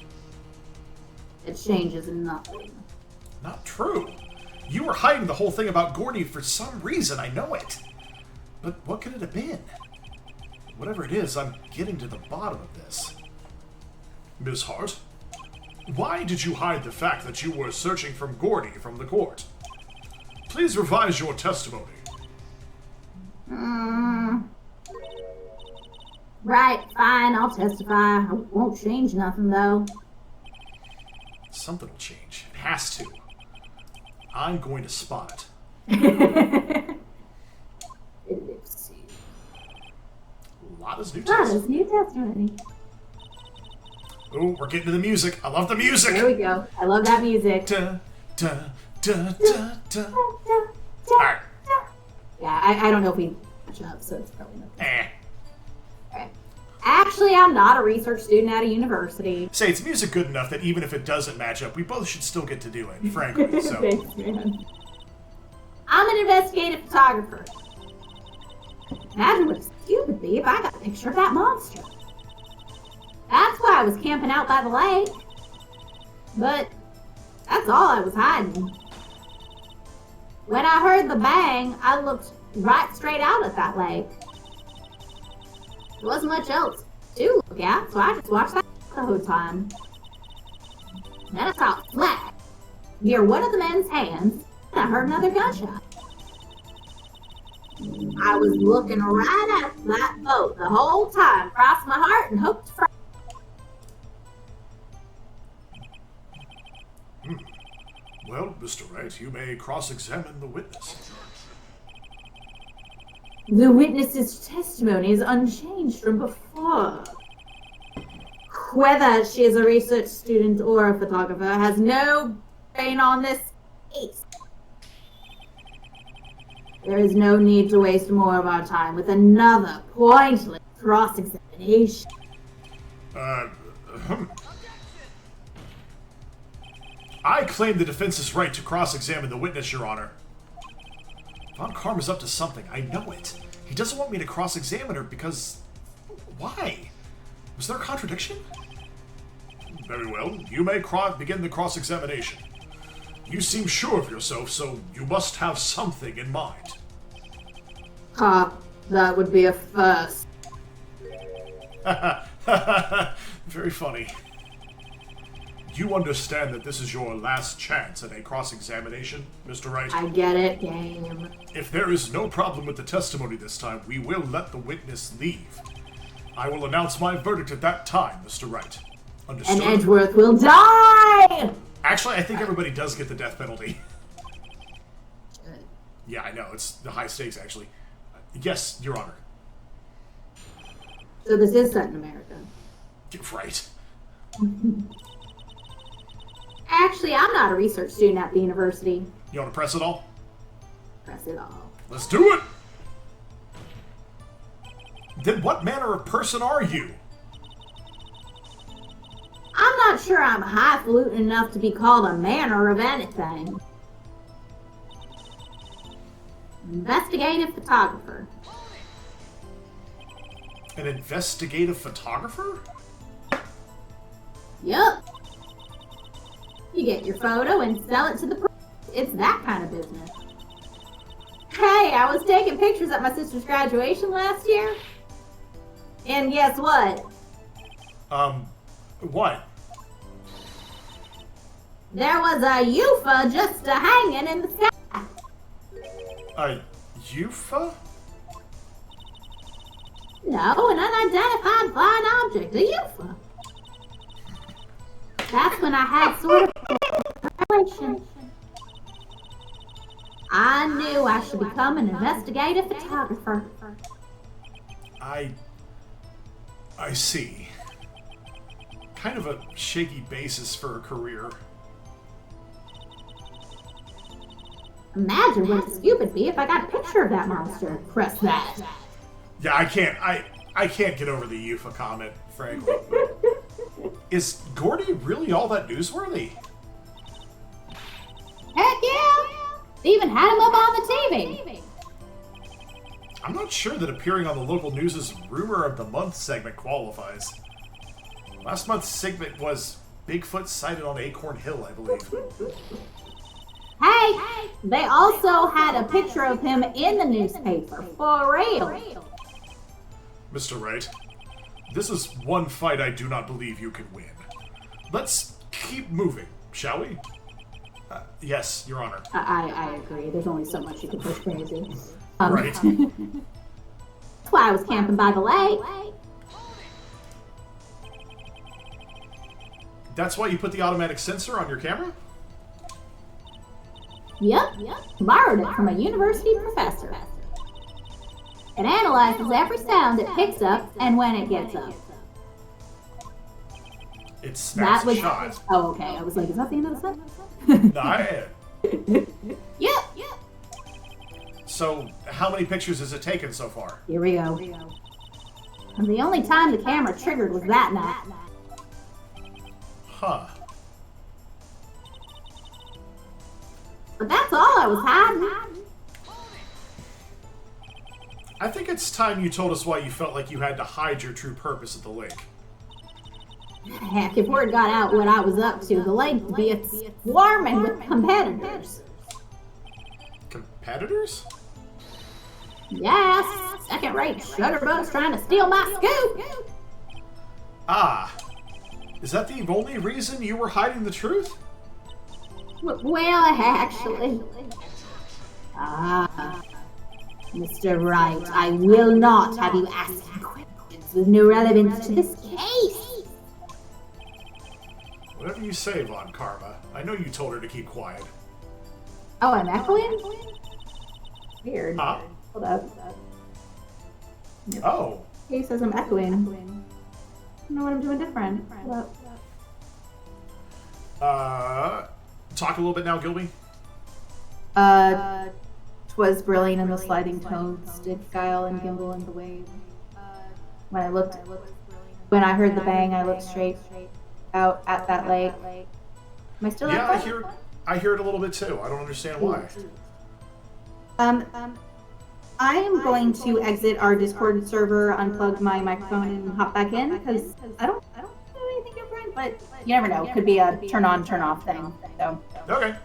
C: It changes nothing.
A: Not true. You were hiding the whole thing about Gordy for some reason, I know it. But what could it have been? Whatever it is, I'm getting to the bottom of this. Miss Hart, why did you hide the fact that you were searching for Gordy from the court? Please revise your testimony.
C: Right, fine, I'll testify. I won't change nothing, though.
A: Something will change. It has to. I'm going to spot
C: Let's see.
A: it. Lotta's new
C: Oh,
A: test.
C: there's new testimony.
A: Oh, we're getting to the music. I love the music.
C: There we go. I love that music.
A: Da, da, da, da, da. All right.
C: Yeah, I don't know if we match up, so it's probably not. Okay. Actually, I'm not a research student at a university.
A: Say, it's music good enough that even if it doesn't match up, we both should still get to do it, frankly. So.
C: Thanks, man. I'm an investigative photographer. Imagine what it would be if I got a picture of that monster. That's why I was camping out by the lake. But that's all I was hiding. When I heard the bang, I looked right straight out at that lake. There wasn't much else to look at, so I just watched that the whole time. Then I saw a flash near one of the men's hands, and I heard another gunshot. I was looking right at that boat the whole time, crossed my heart and hoped for.
A: Well, Mr. Wright, you may cross-examine the witness.
C: The witness's testimony is unchanged from before. Whether she is a research student or a photographer has no bearing on this case. There is no need to waste more of our time with another pointless cross-examination.
A: I claim the defense's right to cross-examine the witness, Your Honor. Von Karma's up to something. I know it. He doesn't want me to cross-examine her because... Why? Was there a contradiction? Very well. You may begin the cross-examination. You seem sure of yourself, so you must have something in mind.
B: That would be a first.
A: Very funny. You understand that this is your last chance at a cross-examination, Mr. Wright?
B: I get it, game.
A: If there is no problem with the testimony this time, we will let the witness leave. I will announce my verdict at that time, Mr. Wright. Understood?
B: And Edgeworth will die!
A: Actually, I think everybody does get the death penalty. Yeah, I know. It's the high stakes, actually. Yes, Your Honor.
B: So this is set in America.
A: Right.
C: Actually, I'm not a research student at the university.
A: You want to press it all?
B: Press it all.
A: Let's do it! Then what manner of person are you?
C: I'm not sure I'm highfalutin enough to be called a manner of anything. Investigative photographer.
A: An investigative photographer?
C: Yup. You get your photo and sell it to the press. It's that kind of business. Hey, I was taking pictures at my sister's graduation last year. And guess what?
A: What?
C: There was a UFO just hanging in the sky.
A: A UFO?
C: No, an unidentified flying object, a UFO. That's when I had sort of preparation. I knew I should become an investigative photographer.
A: I see. Kind of a shaky basis for a career.
C: Imagine what a scoop would be if I got a picture of that monster. Press that.
A: Yeah, I can't get over the UFO comment, frankly. Is Gordy really all that newsworthy?
C: Heck yeah! They even had him up on the TV.
A: I'm not sure that appearing on the local news' Rumor of the Month segment qualifies. Last month's segment was Bigfoot sighted on Acorn Hill, I believe.
C: Hey, they also had a picture of him in the newspaper, for real.
A: Mr. Wright, this is one fight I do not believe you can win. Let's keep moving, shall we? Yes, Your Honor.
B: I agree. There's only so much you can push crazy.
A: Right.
C: That's why I was camping by the lake.
A: That's why you put the automatic sensor on your camera?
C: Yep. Borrowed it from a university professor. It analyzes every sound it picks up and when it gets up.
A: It snaps
C: That was-
A: a shot.
B: Oh, okay. I was like, is that the end of the sentence?
A: No,
C: Yep.
A: So, how many pictures has it taken so far?
B: Here we go.
C: And the only time the camera triggered was that night.
A: Huh.
C: But that's all I was hiding.
A: I think it's time you told us why you felt like you had to hide your true purpose at the lake.
C: Heck, if word got out what I was up to, the lake would be swarming with competitors.
A: Competitors?
C: Yes, second-rate shutterbugs trying to steal my scoop.
A: Ah. Is that the only reason you were hiding the truth?
C: Well, actually.
B: Mr. Wright, I will not have you asking questions with no relevance to this case.
A: Whatever you say, Von Karma. I know you told her to keep quiet.
B: Oh, I'm echoing? Weird.
A: Huh?
B: Hold up.
A: Oh.
B: He says I'm echoing. I don't know what I'm doing different. Hold up.
A: Talk a little bit now, Gilby.
B: 'Twas brilliant in the sliding tones, did guile and gimble in the wave. When I heard the bang, I looked straight out at that lake.
C: Am I still
A: Yeah,
C: echoing?
A: I hear it a little bit too. I don't understand why.
C: I am going to exit our Discord server, unplug my microphone, and hop back in because I don't do anything different. But you never know. Could be a turn on, turn off thing. So.
A: Okay.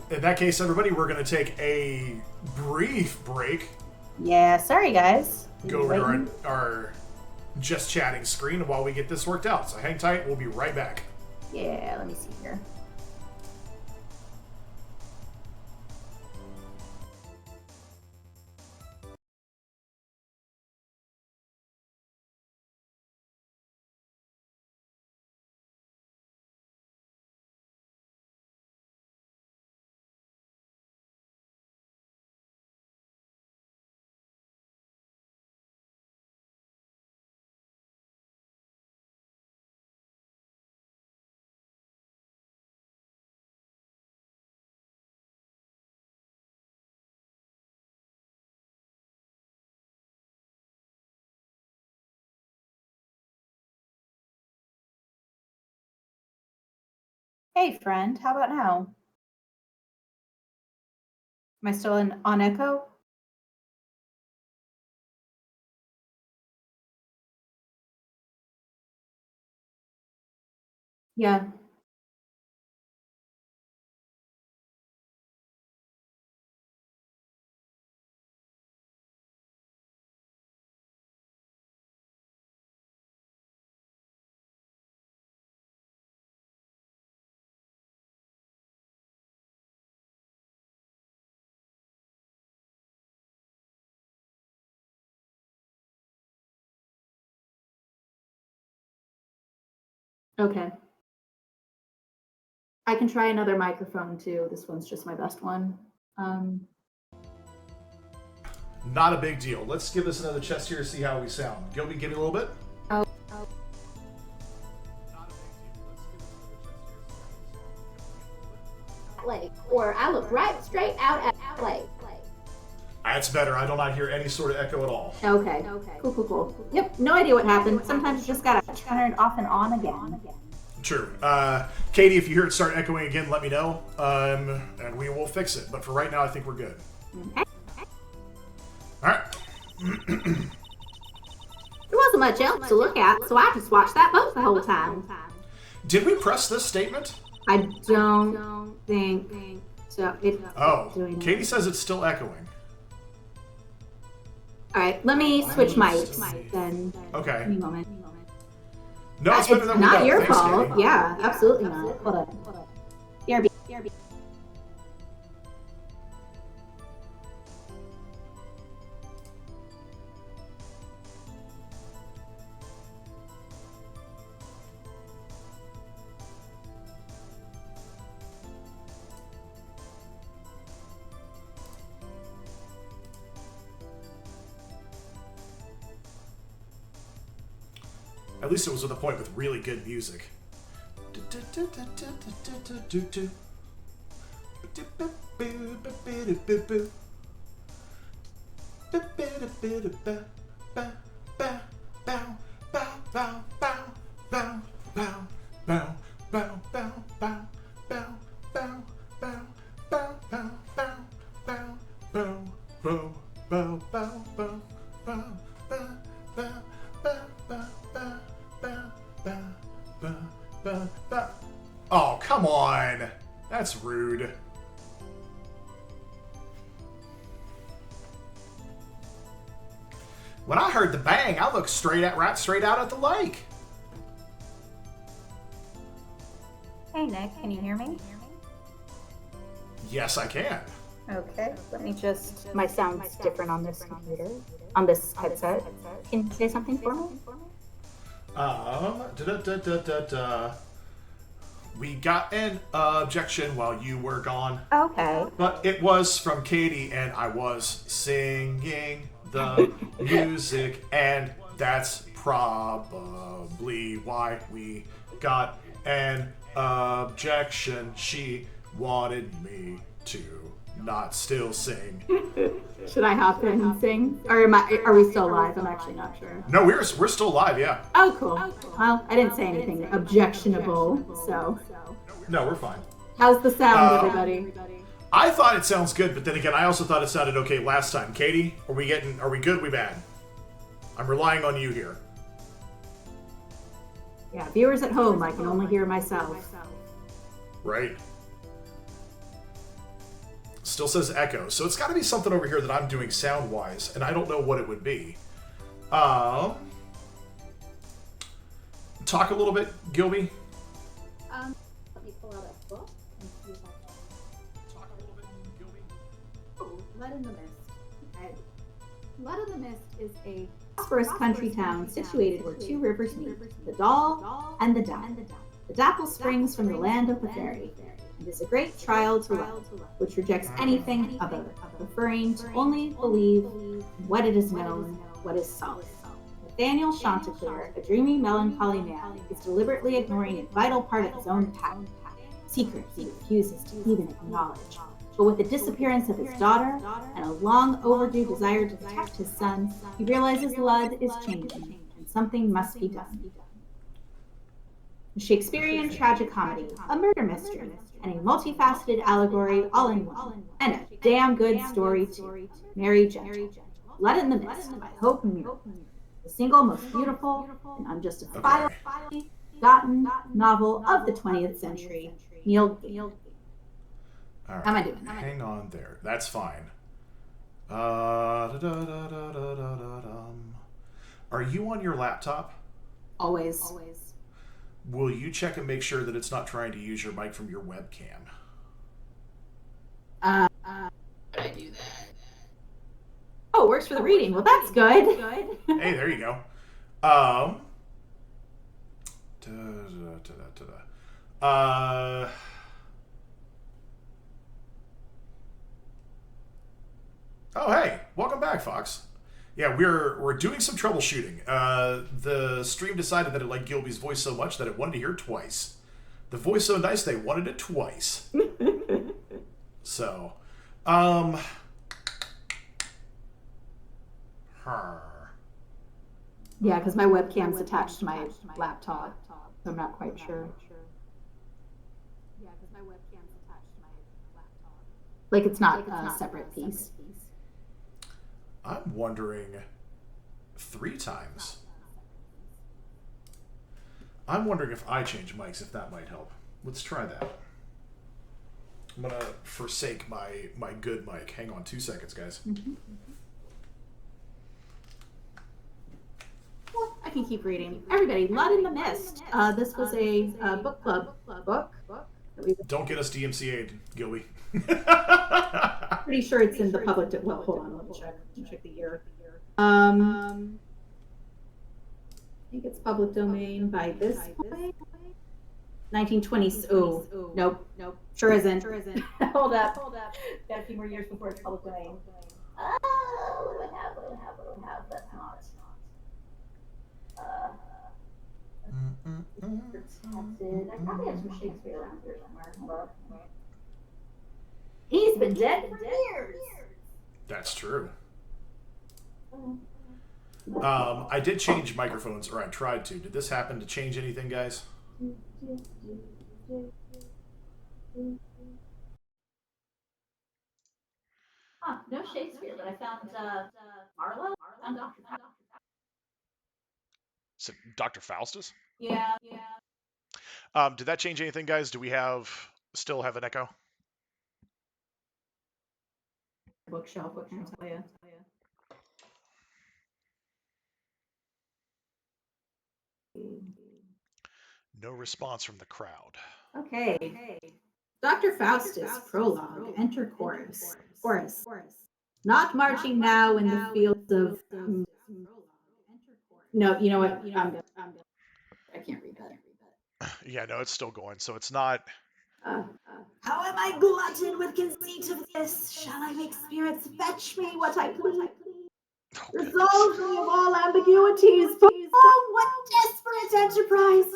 A: In that case, everybody, we're going to take a brief break.
C: Yeah, sorry guys.
A: Go over to our just chatting screen while we get this worked out. So hang tight. We'll be right back.
C: Yeah, let me see here. Hey friend, how about now? Am I still on echo? Yeah. Okay. I can try another microphone too. This one's just my best one.
A: Not a big deal. Let's give this another test here to see how we sound. Gilby, give me a little bit.
C: Oh. Lake, or I look right straight out at lake.
A: That's better. I do not hear any sort of echo at all.
C: Okay. Cool. Yep. No idea what happened. Sometimes you just gotta turn it off and on again.
A: True. Katie, if you hear it start echoing again, let me know, and we will fix it. But for right now, I think we're good.
C: Okay.
A: All right.
C: There wasn't much else to look at, so I just watched that boat the whole time.
A: Did we press this statement?
C: I don't think so.
A: Katie says it's still echoing.
C: All right, let me switch mics then.
A: Okay.
C: Give me a moment.
A: No, it's better than we
C: not
A: know.
C: your
A: Thanks,
C: fault.
A: Katie.
C: Yeah, absolutely not. Hold on. BRB.
A: At least it was with a point with really good music. Oh, come on. That's rude. When I heard the bang, I looked straight out at the lake.
C: Hey Nick, can you hear me?
A: Yes, I can.
C: Okay, let me just. My sound's different on this computer, on this headset. Can you say something for me?
A: We got an objection while you were gone.
C: Okay.
A: But it was from Katie, and I was singing the music, and that's probably why we got an objection. She wanted me to not still sing.
C: Should I hop in and sing? Or are we still live? I'm actually not sure.
A: No, we're still live, yeah.
C: Oh, cool. Well, I didn't say anything objectionable, so.
A: No, No, we're fine.
B: How's the sound, everybody?
A: I thought it sounds good, but then again, I also thought it sounded okay last time. Katie, are we good? Are we bad? I'm relying on you here.
B: Yeah, viewers at home, I can only hear myself.
A: Right. Still says echo, so it's got to be something over here that I'm doing sound-wise, and I don't know what it would be. Talk a little bit, Gilby.
C: Let me pull out a book and see if I can.
A: Talk a little bit, Gilby.
C: Oh, Blood in the Mist. Okay.
B: Blood in the Mist is a prosperous country town situated where two rivers meet, the Dal and the Dap. The Dapple springs from the land of the fairy and is a great trial to love, which rejects anything other, preferring to only believe in what it is known, what is solid. Nathaniel Chanticleer, a dreamy, melancholy man, is deliberately ignoring a vital part of his own past, secret he refuses to even acknowledge. But with the disappearance of his daughter and a long overdue desire to protect his son, he realizes blood is changing and something must be done. A Shakespearean tragicomedy, a murder mystery, and a multifaceted allegory all in one, and a damn good story too. Mary Gentle, Blood in the Mist by Hope Muir, the single most beautiful and unjustifiably forgotten novel of the 20th century. Neil Gaiman.
A: All right.
B: How am I doing?
A: Hang on there. That's fine. Are you on your laptop?
B: Always.
A: Will you check and make sure that it's not trying to use your mic from your webcam?
B: How did I do that? Oh, it works for the reading. Well, that's good.
A: Hey, there you go. Uh, oh, hey, welcome back, Fox. Yeah, we're doing some troubleshooting. The stream decided that it liked Gilby's voice so much that it wanted to hear it twice. The voice so nice they wanted it twice. So,
B: Yeah, because my webcam's attached to my laptop, so I'm not quite sure. Like it's not a separate piece.
A: I'm wondering 3 times. I'm wondering if I change mics, if that might help. Let's try that. I'm gonna forsake my good mic. Hang on 2 seconds, guys.
B: Well, I can keep reading. Everybody, Blood in the Mist. This was a book club book.
A: Don't get us DMCA'd, Gilby.
B: Pretty sure it's in the public. Well, hold on, let me check the year. I think it's public domain by this point. 1920s. Oh, nope. Sure isn't. Hold up. Got a few more years before it's public domain. What do I have? That's not. Protected. I probably have some Shakespeare around here somewhere. He's been dead for years.
A: That's true. I did change microphones, or I tried to. Did this happen to change anything, guys?
C: No Shakespeare, but I found Marlowe. I found Dr.
A: So, Dr. Faustus?
C: Yeah.
A: Did that change anything, guys? Do we still have an echo?
B: Bookshelf, what can I tell you?
A: No response from the crowd.
B: Okay. Dr. Faustus, prologue, enter chorus. Not marching now in the fields of... No, you know what? I can't read that.
A: Yeah, no, it's still going, so it's not...
B: How am I glutted with conceit of this? Shall I make spirits fetch me what I please? Resolve me of all ambiguities. Oh, what desperate enterprise!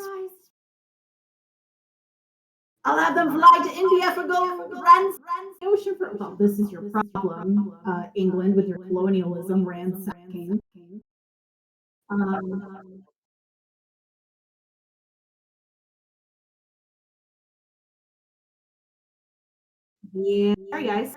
B: I'll have them fly to India for gold, ocean for... Well, this is your problem, England, with your colonialism ransacking. Yeah, sorry guys.